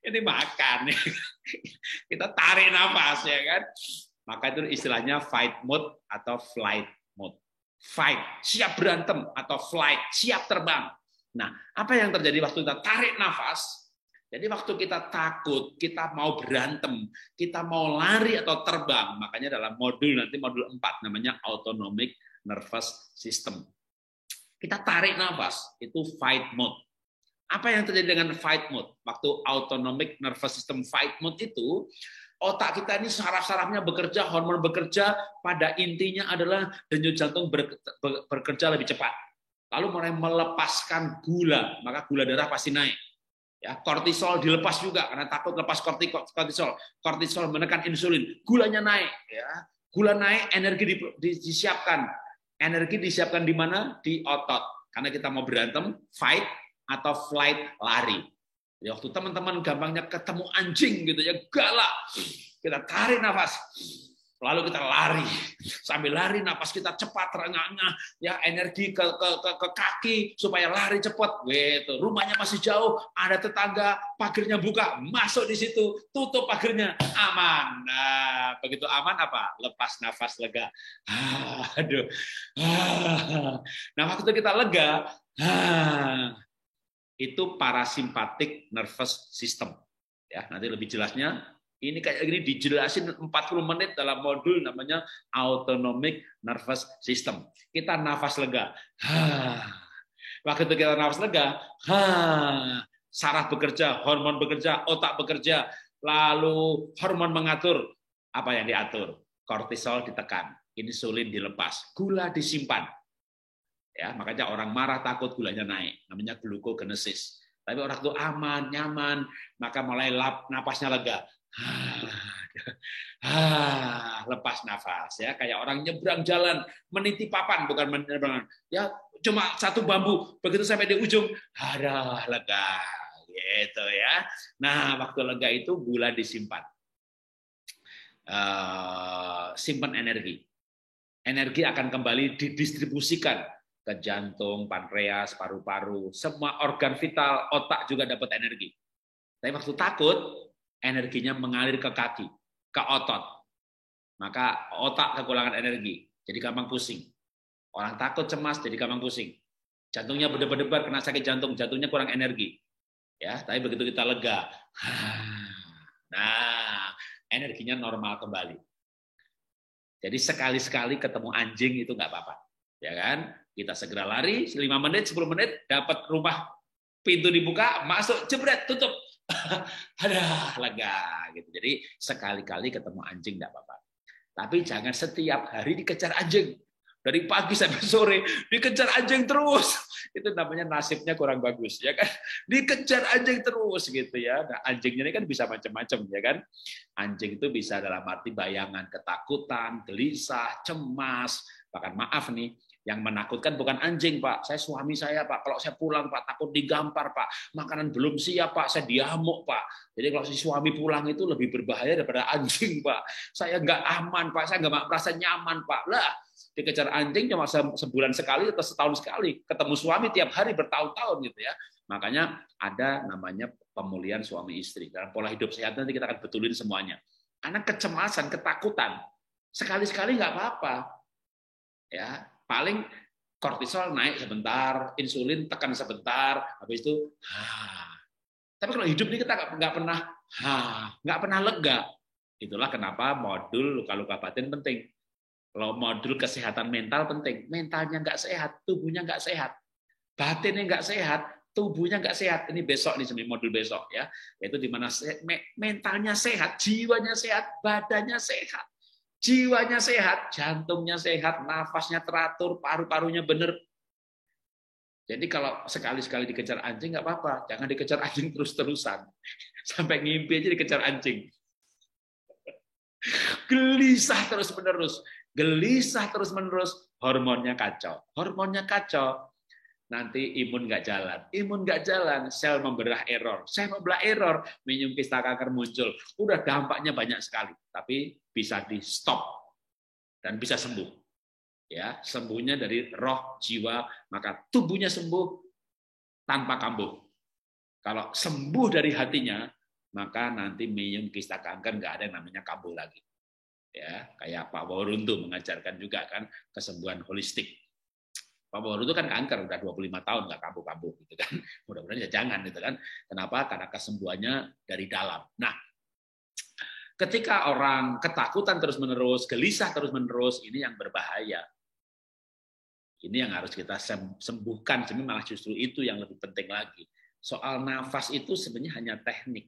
ini makan. Kita tarik nafas, ya kan? Maka itu istilahnya fight mode atau flight mode. Fight, siap berantem, atau flight, siap terbang. Nah, apa yang terjadi waktu kita tarik nafas? Jadi waktu kita takut, kita mau berantem, kita mau lari atau terbang, makanya dalam modul 4 namanya autonomic nervous system. Kita tarik nafas, itu fight mode. Apa yang terjadi dengan fight mode? Waktu autonomic nervous system fight mode itu, otak kita ini saraf-sarafnya bekerja, hormon bekerja, pada intinya adalah denyut jantung bekerja lebih cepat. Lalu mulai melepaskan gula, maka gula darah pasti naik. Ya, kortisol dilepas juga karena takut lepas kortisol. Kortisol menekan insulin, gulanya naik. Ya, gula naik, energi disiapkan. Energi disiapkan di mana? Di otot. Karena kita mau berantem, fight atau flight, lari. Jadi waktu teman-teman gampangnya ketemu anjing gitu ya, galak, kita tarik nafas, lalu kita lari. Sambil lari nafas kita cepat, terengah-engah, ya, energi ke kaki supaya lari cepat. Gitu. Rumahnya masih jauh, ada tetangga, pagernya buka, masuk di situ, tutup pagernya, aman. Nah, begitu aman apa? Lepas nafas, lega. Aduh. Nah, waktu kita lega, itu parasimpatik nervous system. Ya, nanti lebih jelasnya ini kayak gini dijelasin 40 menit dalam modul namanya autonomic nervous system. Kita nafas lega. Waktu itu kita nafas lega, saraf bekerja, hormon bekerja, otak bekerja, lalu hormon mengatur. Apa yang diatur? Kortisol ditekan, insulin dilepas, gula disimpan. Ya, makanya orang marah takut gulanya naik, namanya glukogenesis. Tapi orang itu aman, nyaman, maka mulai napasnya lega. Lepas nafas, ya, kayak orang nyebrang jalan meniti papan, bukan menyeberang. Ya, cuma satu bambu, begitu sampai di ujung, ada lega, gitu ya. Nah, waktu lega itu gula disimpan, simpan energi. Energi akan kembali didistribusikan ke jantung, pankreas, paru-paru, semua organ vital, otak juga dapat energi. Tapi waktu takut, energinya mengalir ke kaki, ke otot. Maka otak kekurangan energi, jadi gampang pusing. Orang takut, cemas, jadi gampang pusing. Jantungnya berdebar-debar, kena sakit jantung, jantungnya kurang energi. Ya, tapi begitu kita lega, nah, energinya normal kembali. Jadi sekali-sekali ketemu anjing itu nggak apa-apa. Ya kan? Kita segera lari 5 menit, 10 menit, dapat rumah, pintu dibuka, masuk, jebret, tutup. Ada lega gitu. Jadi sekali-kali ketemu anjing enggak apa-apa. Tapi jangan setiap hari dikejar anjing. Dari pagi sampai sore dikejar anjing terus. Itu namanya nasibnya kurang bagus, ya kan? Dikejar anjing terus gitu ya. Nah, anjingnya ini kan bisa macam-macam, ya kan? Anjing itu bisa dalam arti bayangan, ketakutan, gelisah, cemas, bahkan maaf nih, yang menakutkan bukan anjing, Pak. Saya suami saya, Pak. Kalau saya pulang, Pak, takut digampar, Pak. Makanan belum siap, Pak. Saya diamuk, Pak. Jadi kalau si suami pulang itu lebih berbahaya daripada anjing, Pak. Saya nggak aman, Pak. Saya nggak merasa nyaman, Pak. Lah, dikejar anjing cuma sebulan sekali atau setahun sekali. Ketemu suami tiap hari bertahun-tahun gitu ya. Makanya ada namanya pemulihan suami istri. Dalam pola hidup sehat nanti kita akan betulin semuanya. Karena kecemasan, ketakutan, sekali-sekali nggak apa-apa. Ya, paling kortisol naik sebentar, insulin tekan sebentar, habis itu Tapi kalau hidup ini kita nggak pernah lega. Itulah kenapa modul luka-luka batin penting. Kalau modul kesehatan mental penting, mentalnya nggak sehat, tubuhnya nggak sehat, batinnya nggak sehat, tubuhnya nggak sehat. Ini besok nih modul besok ya, yaitu di mana mentalnya sehat, jiwanya sehat, badannya sehat. Jiwanya sehat, jantungnya sehat, nafasnya teratur, paru-parunya benar. Jadi kalau sekali-sekali dikejar anjing nggak apa-apa, jangan dikejar anjing terus-terusan. Sampai ngimpi aja dikejar anjing. Gelisah terus-menerus, hormonnya kacau. Hormonnya kacau. nanti imun nggak jalan. Imun nggak jalan, sel membelah error. Sel membelah error, minum kista kanker muncul. Udah dampaknya banyak sekali, tapi bisa di stop dan bisa sembuh. Ya, sembuhnya dari roh, jiwa, maka tubuhnya sembuh tanpa kambuh. Kalau sembuh dari hatinya, maka nanti minum kista kanker nggak ada yang namanya kambuh lagi. Ya, kayak Pak Wauruntu mengajarkan juga kan kesembuhan holistik. Pak Boru itu kan kanker udah 25 tahun nggak kambuh-kambuh gitu kan. Mudah-mudahan ya jangan gitu kan. Kenapa? Karena kesembuhannya dari dalam. Nah, ketika orang ketakutan terus-menerus, gelisah terus-menerus, ini yang berbahaya. Ini yang harus kita sembuhkan. Sebenarnya malah justru itu yang lebih penting lagi. Soal nafas itu sebenarnya hanya teknik.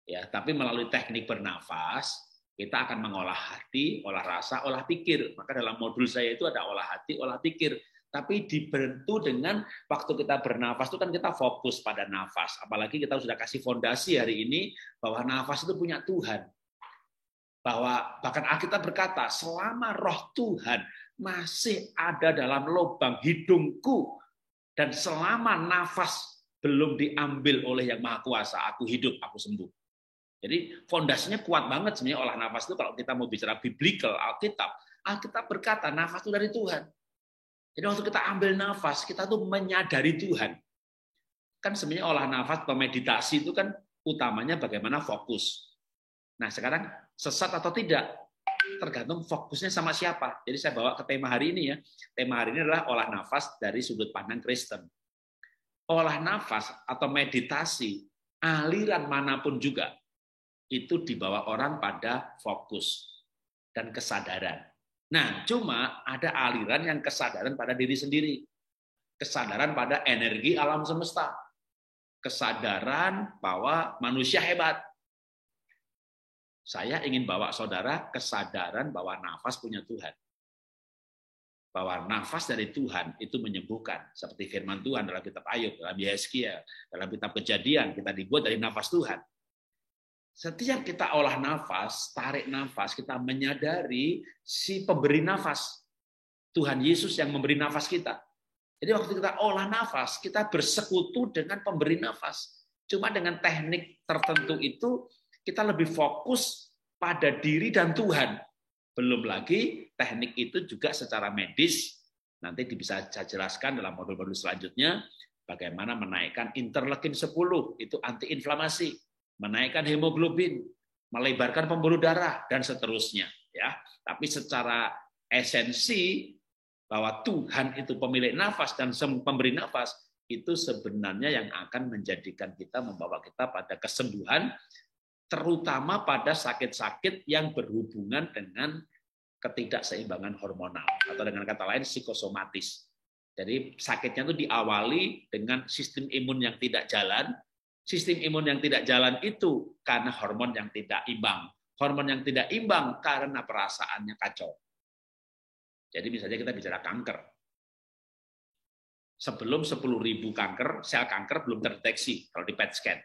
Ya, tapi melalui teknik bernafas, kita akan mengolah hati, olah rasa, olah pikir. Maka dalam modul saya itu ada olah hati, olah pikir. Tapi dibantu dengan waktu kita bernafas itu kan kita fokus pada nafas. Apalagi kita sudah kasih fondasi hari ini bahwa nafas itu punya Tuhan. Bahwa bahkan Alkitab berkata, selama roh Tuhan masih ada dalam lubang hidungku dan selama nafas belum diambil oleh Yang Maha Kuasa, aku hidup, aku sembuh. Jadi fondasinya kuat banget sebenarnya olah nafas itu kalau kita mau bicara biblical, Alkitab berkata nafas itu dari Tuhan. Jadi waktu kita ambil nafas, kita tuh menyadari Tuhan. Kan sebenarnya olah nafas atau meditasi itu kan utamanya bagaimana fokus. Nah sekarang sesat atau tidak, tergantung fokusnya sama siapa. Jadi saya bawa ke tema hari ini ya. Tema hari ini adalah olah nafas dari sudut pandang Kristen. Olah nafas atau meditasi, aliran manapun juga, itu dibawa orang pada fokus dan kesadaran. Nah, cuma ada aliran yang kesadaran pada diri sendiri. Kesadaran pada energi alam semesta. Kesadaran bahwa manusia hebat. Saya ingin bawa saudara kesadaran bahwa nafas punya Tuhan. Bahwa nafas dari Tuhan itu menyembuhkan. Seperti firman Tuhan dalam kitab Ayub, dalam Yeskiel, dalam kitab Kejadian, kita dibuat dari nafas Tuhan. Setiap kita olah nafas, tarik nafas, kita menyadari si pemberi nafas. Tuhan Yesus yang memberi nafas kita. Jadi waktu kita olah nafas, kita bersekutu dengan pemberi nafas. Cuma dengan teknik tertentu itu, kita lebih fokus pada diri dan Tuhan. Belum lagi teknik itu juga secara medis, nanti bisa saya jelaskan dalam modul-modul selanjutnya, bagaimana menaikkan interleukin 10, itu antiinflamasi. Menaikkan hemoglobin, melebarkan pembuluh darah, dan seterusnya. Ya, tapi secara esensi bahwa Tuhan itu pemilik nafas dan pemberi nafas, itu sebenarnya yang akan menjadikan kita, membawa kita pada kesembuhan, terutama pada sakit-sakit yang berhubungan dengan ketidakseimbangan hormonal, atau dengan kata lain psikosomatis. Jadi sakitnya itu diawali dengan sistem imun yang tidak jalan. Sistem imun yang tidak jalan itu karena hormon yang tidak imbang. Hormon yang tidak imbang karena perasaannya kacau. Jadi misalnya kita bicara kanker. Sebelum 10.000 kanker, sel kanker belum terdeteksi kalau di PET scan.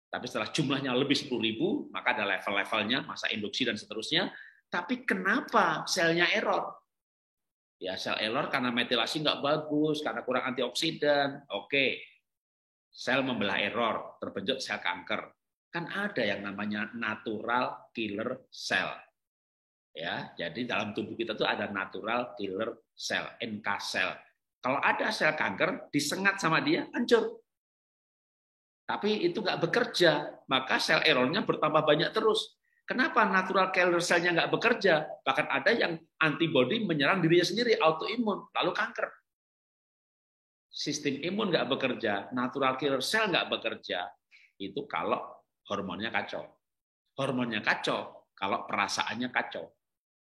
Tapi setelah jumlahnya lebih 10.000, maka ada level-levelnya, masa induksi dan seterusnya. Tapi kenapa selnya error? Ya sel error karena metilasi nggak bagus, karena kurang antioksidan. Oke. Sel membelah error, terbentuk sel kanker. Kan ada yang namanya natural killer cell. Ya, jadi dalam tubuh kita tuh ada natural killer cell, NK cell. Kalau ada sel kanker, disengat sama dia, hancur. Tapi itu nggak bekerja, maka sel errornya bertambah banyak terus. Kenapa natural killer cell-nya nggak bekerja? Bahkan ada yang antibodi menyerang dirinya sendiri, autoimun, lalu kanker. Sistem imun nggak bekerja, natural killer cell nggak bekerja, itu kalau hormonnya kacau. Hormonnya kacau, kalau perasaannya kacau.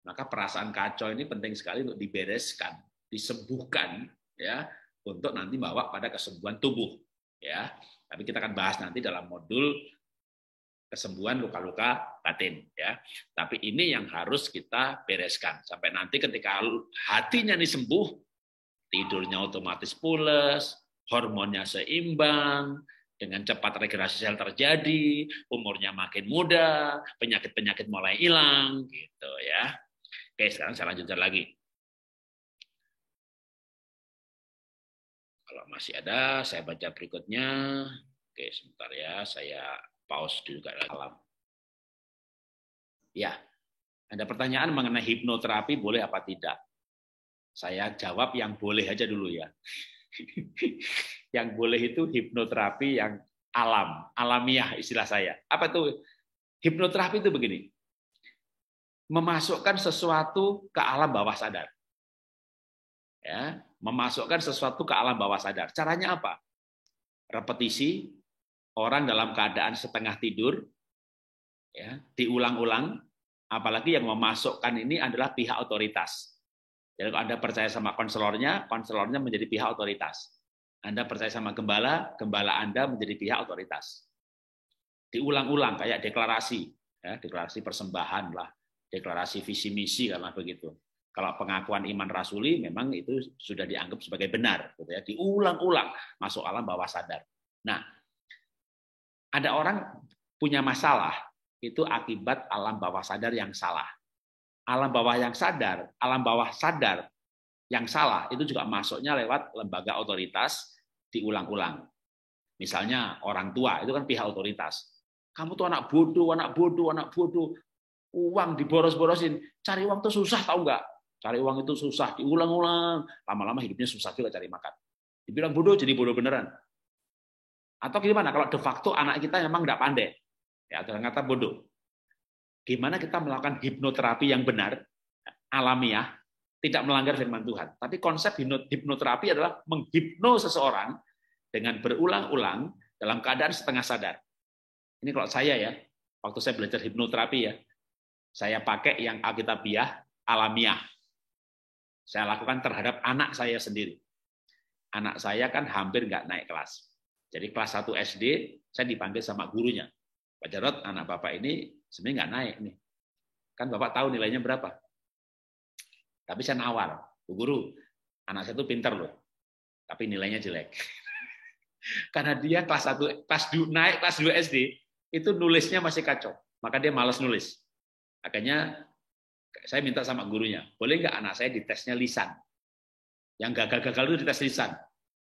Maka perasaan kacau ini penting sekali untuk dibereskan, disembuhkan, ya, untuk nanti bawa pada kesembuhan tubuh. Ya, tapi kita akan bahas nanti dalam modul kesembuhan luka-luka batin. Ya, tapi ini yang harus kita bereskan sampai nanti ketika hatinya ini sembuh, tidurnya otomatis pules, hormonnya seimbang, dengan cepat regenerasi sel terjadi, umurnya makin muda, penyakit-penyakit mulai hilang, gitu ya. Oke, sekarang saya lanjutkan lagi. Kalau masih ada, saya baca berikutnya. Oke, sebentar ya, saya pause juga dalam. Ya, ada pertanyaan mengenai hipnoterapi boleh apa tidak? Saya jawab yang boleh aja dulu ya. Yang boleh itu hipnoterapi yang alamiah istilah saya. Apa tuh? Hipnoterapi itu begini. Memasukkan sesuatu ke alam bawah sadar. Ya, memasukkan sesuatu ke alam bawah sadar. Caranya apa? Repetisi, orang dalam keadaan setengah tidur, ya, diulang-ulang, apalagi yang memasukkan ini adalah pihak otoritas. Jadi kalau Anda percaya sama konselornya, konselornya menjadi pihak otoritas. Anda percaya sama gembala, gembala Anda menjadi pihak otoritas. Diulang-ulang kayak deklarasi, ya, deklarasi persembahan lah, deklarasi visi misi karena begitu. Kalau pengakuan iman rasuli memang itu sudah dianggap sebagai benar, gitu ya. Diulang-ulang masuk alam bawah sadar. Nah, ada orang punya masalah itu akibat alam bawah sadar yang salah. Alam bawah sadar yang salah itu juga masuknya lewat lembaga otoritas diulang-ulang. Misalnya orang tua itu kan pihak otoritas. Kamu tuh anak bodoh, anak bodoh, anak bodoh. Uang diboros-borosin. Cari uang tuh susah, tahu nggak? Cari uang itu susah, diulang-ulang. Lama-lama hidupnya susah juga cari makan. Dibilang bodoh, jadi bodoh beneran. Atau gimana? Kalau de facto anak kita memang nggak pandai. Ya, ternyata bodoh. Gimana kita melakukan hipnoterapi yang benar, alamiah, tidak melanggar firman Tuhan. Tapi konsep hipnoterapi adalah menghipno seseorang dengan berulang-ulang dalam keadaan setengah sadar. Ini kalau saya ya, waktu saya belajar hipnoterapi ya, saya pakai yang alkitabiah, alamiah. Saya lakukan terhadap anak saya sendiri. Anak saya kan hampir nggak naik kelas. Jadi kelas 1 SD, saya dipanggil sama gurunya. Pak Jarod, anak Bapak ini sebenarnya nggak naik nih. Kan Bapak tahu nilainya berapa. Tapi saya nawar, Bu Guru, anak saya itu pinter loh, tapi nilainya jelek. Karena dia kelas 1, naik kelas 2 SD, itu nulisnya masih kacau. Maka dia malas nulis. Akhirnya saya minta sama gurunya, boleh nggak anak saya ditesnya lisan? Yang gagal-gagal itu dites lisan.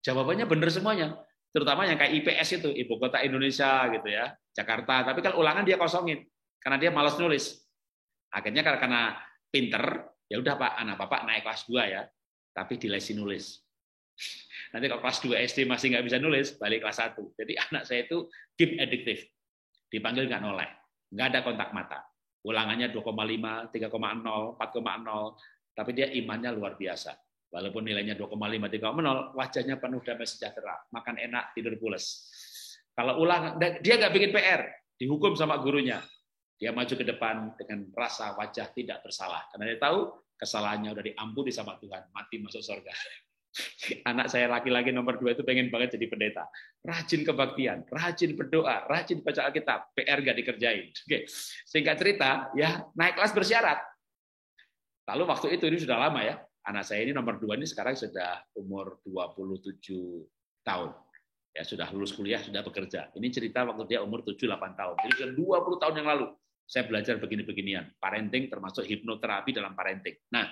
Jawabannya benar semuanya. Terutama yang kayak IPS itu, Ibu Kota Indonesia gitu ya, Jakarta. Tapi kalau ulangan dia kosongin, karena dia malas nulis. Akhirnya karena pinter, ya udah Pak, anak Bapak naik kelas 2 ya, tapi dilesin nulis. Nanti kalau kelas 2 SD masih nggak bisa nulis, balik kelas 1. Jadi anak saya itu game addictive. Dipanggil nggak noleh, nggak ada kontak mata. Ulangannya 2,5, 3,0, 4,0, tapi dia imannya luar biasa. Walaupun nilainya 2,5, 3,0, wajahnya penuh damai sejahtera, makan enak, tidur pules. Kalau ulangan, dia nggak bikin PR, dihukum sama gurunya. Dia maju ke depan dengan rasa wajah tidak bersalah. Karena dia tahu kesalahannya udah diampuni sama Tuhan, mati masuk surga. Anak saya laki-laki nomor 2 itu pengen banget jadi pendeta. Rajin kebaktian, rajin berdoa, rajin baca Alkitab, PR gak dikerjain. Oke. Singkat cerita, ya naik kelas bersyarat. Lalu waktu itu, ini sudah lama ya, anak saya ini nomor 2 ini sekarang sudah umur 27 tahun. Ya sudah lulus kuliah, sudah bekerja. Ini cerita waktu dia umur 7-8 tahun. Jadi sudah 20 tahun yang lalu saya belajar begini-beginian. Parenting termasuk hipnoterapi dalam parenting. Nah,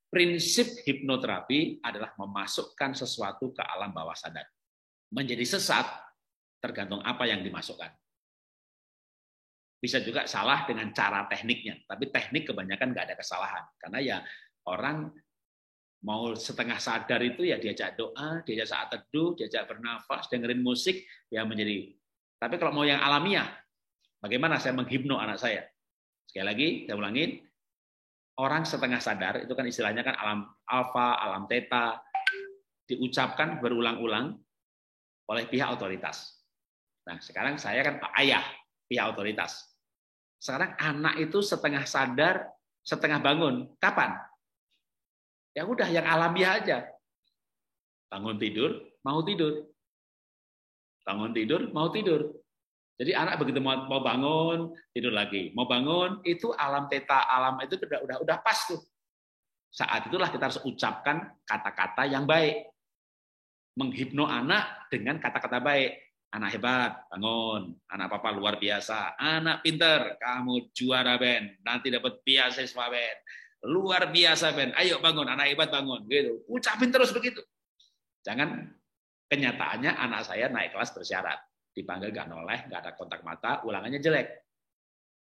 prinsip hipnoterapi adalah memasukkan sesuatu ke alam bawah sadar. Menjadi sesat tergantung apa yang dimasukkan. Bisa juga salah dengan cara tekniknya, tapi teknik kebanyakan nggak ada kesalahan. Karena ya orang mau setengah sadar itu ya diajak doa, diajak saat teduh, diajak bernafas, dengerin musik, ya menjadi. Tapi kalau mau yang alamiah, bagaimana saya menghipno anak saya? Sekali lagi, saya ulangin, orang setengah sadar, itu kan istilahnya kan alam alfa, alam theta, diucapkan berulang-ulang oleh pihak otoritas. Nah, sekarang saya kan ayah, pihak otoritas. Sekarang anak itu setengah sadar, setengah bangun. Kapan? Ya udah, yang alamiah aja. Bangun tidur, mau tidur. Bangun tidur, mau tidur. Jadi anak begitu mau bangun, tidur lagi. Mau bangun, itu alam theta, alam itu udah pas tuh. Saat itulah kita harus ucapkan kata-kata yang baik. Menghipno anak dengan kata-kata baik. Anak hebat, bangun. Anak papa luar biasa. Anak pinter, kamu juara Ben. Nanti dapat beasiswa Ben. Luar biasa Ben. Ayo bangun, anak hebat bangun. Gitu. Ucapin terus begitu. Jangan kenyataannya anak saya naik kelas bersyarat, dipanggil nggak noleh, nggak ada kontak mata, ulangannya jelek.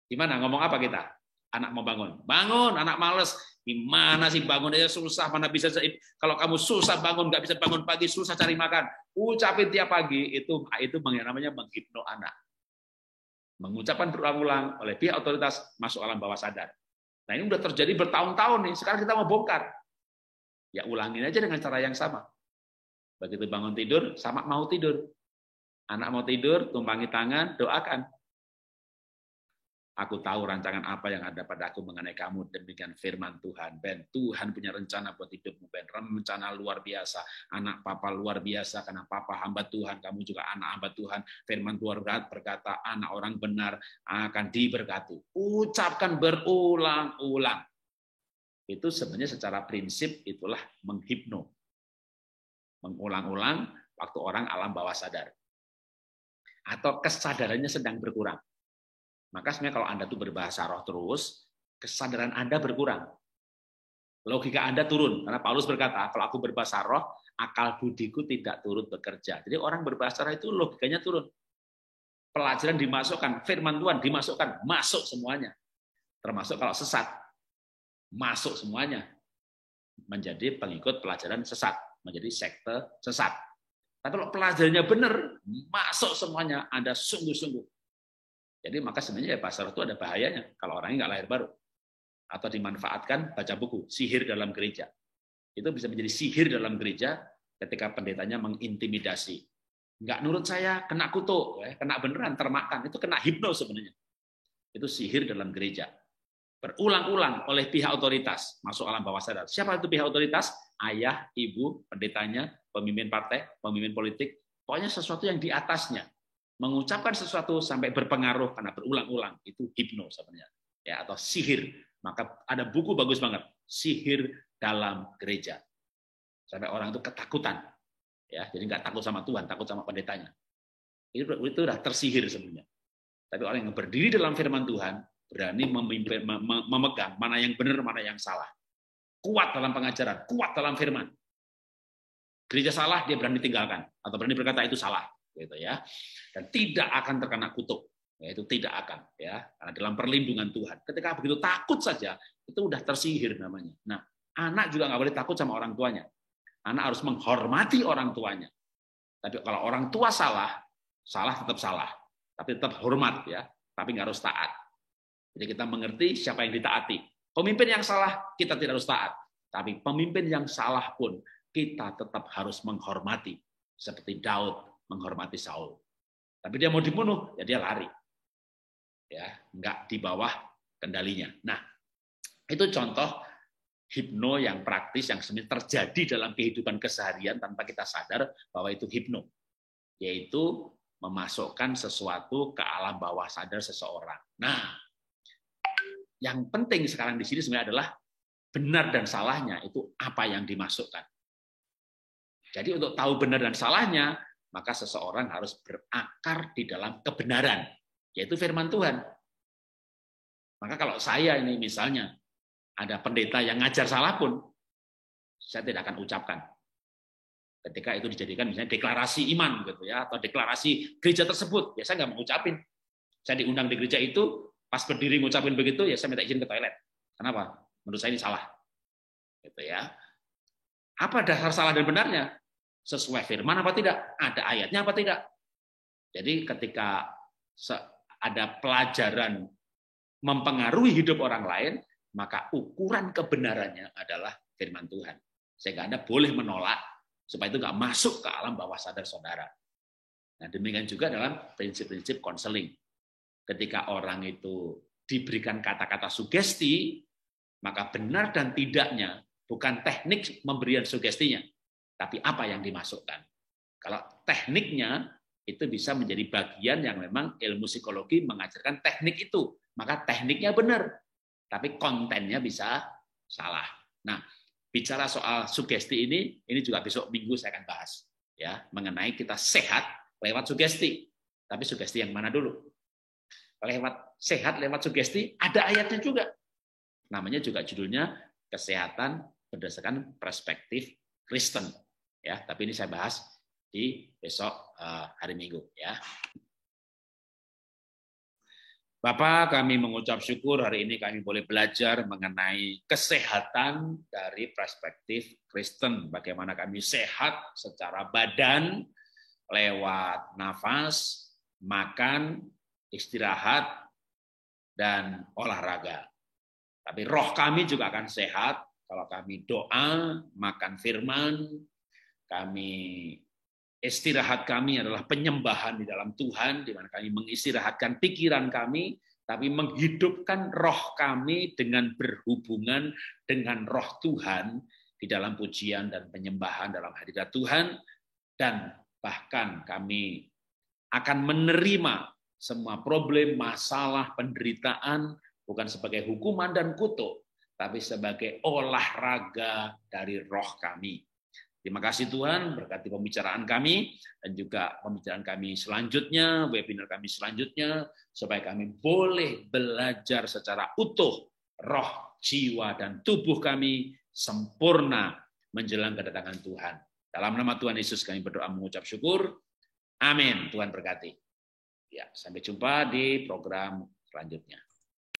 Gimana? Ngomong apa kita? Anak mau bangun, anak males. Gimana sih bangun aja susah, mana bisa? Kalau kamu susah bangun, nggak bisa bangun pagi, susah cari makan, ucapin tiap pagi, itu namanya menghipno anak. Mengucapkan berulang-ulang oleh pihak otoritas masuk alam bawah sadar. Nah ini udah terjadi bertahun-tahun nih, sekarang kita mau bongkar. Ya ulangin aja dengan cara yang sama. Begitu bangun tidur, sama mau tidur. Anak mau tidur, tumpangi tangan, doakan. Aku tahu rancangan apa yang ada padaku mengenai kamu, demikian firman Tuhan. Ben, Tuhan punya rencana buat hidupmu, Ben. Rencana luar biasa. Anak papa luar biasa, karena papa hamba Tuhan, kamu juga anak hamba Tuhan. Firman Tuhan berkata, anak orang benar akan diberkati. Ucapkan berulang-ulang. Itu sebenarnya secara prinsip itulah menghipno. Mengulang-ulang waktu orang alam bawah sadar. Atau kesadarannya sedang berkurang. Maka sebenarnya kalau Anda tuh berbahasa roh terus, kesadaran Anda berkurang. Logika Anda turun. Karena Paulus berkata, kalau aku berbahasa roh, akal budiku tidak turut bekerja. Jadi orang berbahasa roh itu logikanya turun. Pelajaran dimasukkan, firman Tuhan dimasukkan, masuk semuanya. Termasuk kalau sesat, masuk semuanya. Menjadi pengikut pelajaran sesat, menjadi sekte sesat. Tapi kalau pelajarannya benar, masuk semuanya, Anda sungguh-sungguh. Jadi maka sebenarnya bahasa roh itu ada bahayanya kalau orangnya nggak lahir baru. Atau dimanfaatkan baca buku, sihir dalam gereja. Itu bisa menjadi sihir dalam gereja ketika pendetanya mengintimidasi. Nggak nurut saya, kena kutuk, kena beneran, termakan. Itu kena hipno sebenarnya. Itu sihir dalam gereja. Berulang-ulang oleh pihak otoritas, masuk alam bawah sadar. Siapa itu pihak otoritas? Ayah, ibu, pendetanya, pemimpin partai, pemimpin politik. Pokoknya sesuatu yang di atasnya. Mengucapkan sesuatu sampai berpengaruh karena berulang-ulang, itu hipno sebenarnya, ya, atau sihir. Maka ada buku bagus banget, Sihir dalam Gereja, sampai orang itu ketakutan, ya, jadi nggak takut sama Tuhan, takut sama pendetanya. Itu udah tersihir sebenarnya. Tapi orang yang berdiri dalam firman Tuhan berani memegang mana yang benar, mana yang salah. Kuat dalam pengajaran, kuat dalam firman. Gereja salah, dia berani tinggalkan atau berani berkata itu salah. Gitu ya, dan tidak akan terkena kutuk, yaitu tidak akan, ya, karena dalam perlindungan Tuhan. Ketika begitu takut saja, itu udah tersihir namanya. Nah, anak juga nggak boleh takut sama orang tuanya. Anak harus menghormati orang tuanya. Tapi kalau orang tua salah tetap salah, tapi tetap hormat, ya, tapi nggak harus taat. Jadi kita mengerti siapa yang ditaati. Pemimpin yang salah kita tidak harus taat, tapi pemimpin yang salah pun kita tetap harus menghormati, seperti Daud menghormati Saul. Tapi dia mau dibunuh, ya dia lari. Ya, enggak di bawah kendalinya. Nah, itu contoh hipno yang praktis yang sebenarnya terjadi dalam kehidupan keseharian tanpa kita sadar bahwa itu hipno. Yaitu memasukkan sesuatu ke alam bawah sadar seseorang. Nah, yang penting sekarang di sini sebenarnya adalah benar dan salahnya itu apa yang dimasukkan. Jadi untuk tahu benar dan salahnya, maka seseorang harus berakar di dalam kebenaran, yaitu firman Tuhan. Maka kalau saya ini misalnya ada pendeta yang ngajar salah pun, saya tidak akan ucapkan. Ketika itu dijadikan misalnya deklarasi iman gitu ya, atau deklarasi gereja tersebut, ya saya nggak mau ucapin. Saya diundang di gereja itu, pas berdiri ngucapin begitu, ya saya minta izin ke toilet. Kenapa? Menurut saya ini salah. Gitu ya. Apa dasar salah dan benarnya? Sesuai firman apa tidak? Ada ayatnya apa tidak? Jadi ketika ada pelajaran mempengaruhi hidup orang lain, maka ukuran kebenarannya adalah firman Tuhan. Sehingga Anda boleh menolak supaya itu nggak masuk ke alam bawah sadar saudara. Nah, demikian juga dalam prinsip-prinsip konseling. Ketika orang itu diberikan kata-kata sugesti, maka benar dan tidaknya bukan teknik pemberian sugestinya, tapi apa yang dimasukkan. Kalau tekniknya itu bisa menjadi bagian yang memang ilmu psikologi mengajarkan teknik itu, maka tekniknya benar, tapi kontennya bisa salah. Nah, bicara soal sugesti ini juga besok minggu saya akan bahas, ya, mengenai kita sehat lewat sugesti. Tapi sugesti yang mana dulu? Lewat sehat lewat sugesti ada ayatnya juga. Namanya juga judulnya kesehatan berdasarkan perspektif Kristen. ya. Tapi ini saya bahas di besok hari Minggu, ya. Bapak, kami mengucap syukur hari ini kami boleh belajar mengenai kesehatan dari perspektif Kristen. Bagaimana kami sehat secara badan lewat nafas, makan, istirahat, dan olahraga. Tapi roh kami juga akan sehat kalau kami doa, makan firman, kami istirahat kami adalah penyembahan di dalam Tuhan, di mana kami mengistirahatkan pikiran kami, tapi menghidupkan roh kami dengan berhubungan dengan roh Tuhan di dalam pujian dan penyembahan dalam hadirat Tuhan, dan bahkan kami akan menerima semua problem, masalah, penderitaan, bukan sebagai hukuman dan kutuk, tapi sebagai olahraga dari roh kami. Terima kasih Tuhan, berkati pembicaraan kami dan juga pembicaraan kami selanjutnya, webinar kami selanjutnya, supaya kami boleh belajar secara utuh roh, jiwa, dan tubuh kami sempurna menjelang kedatangan Tuhan. Dalam nama Tuhan Yesus kami berdoa mengucap syukur. Amin. Tuhan berkati. Ya, sampai jumpa di program selanjutnya.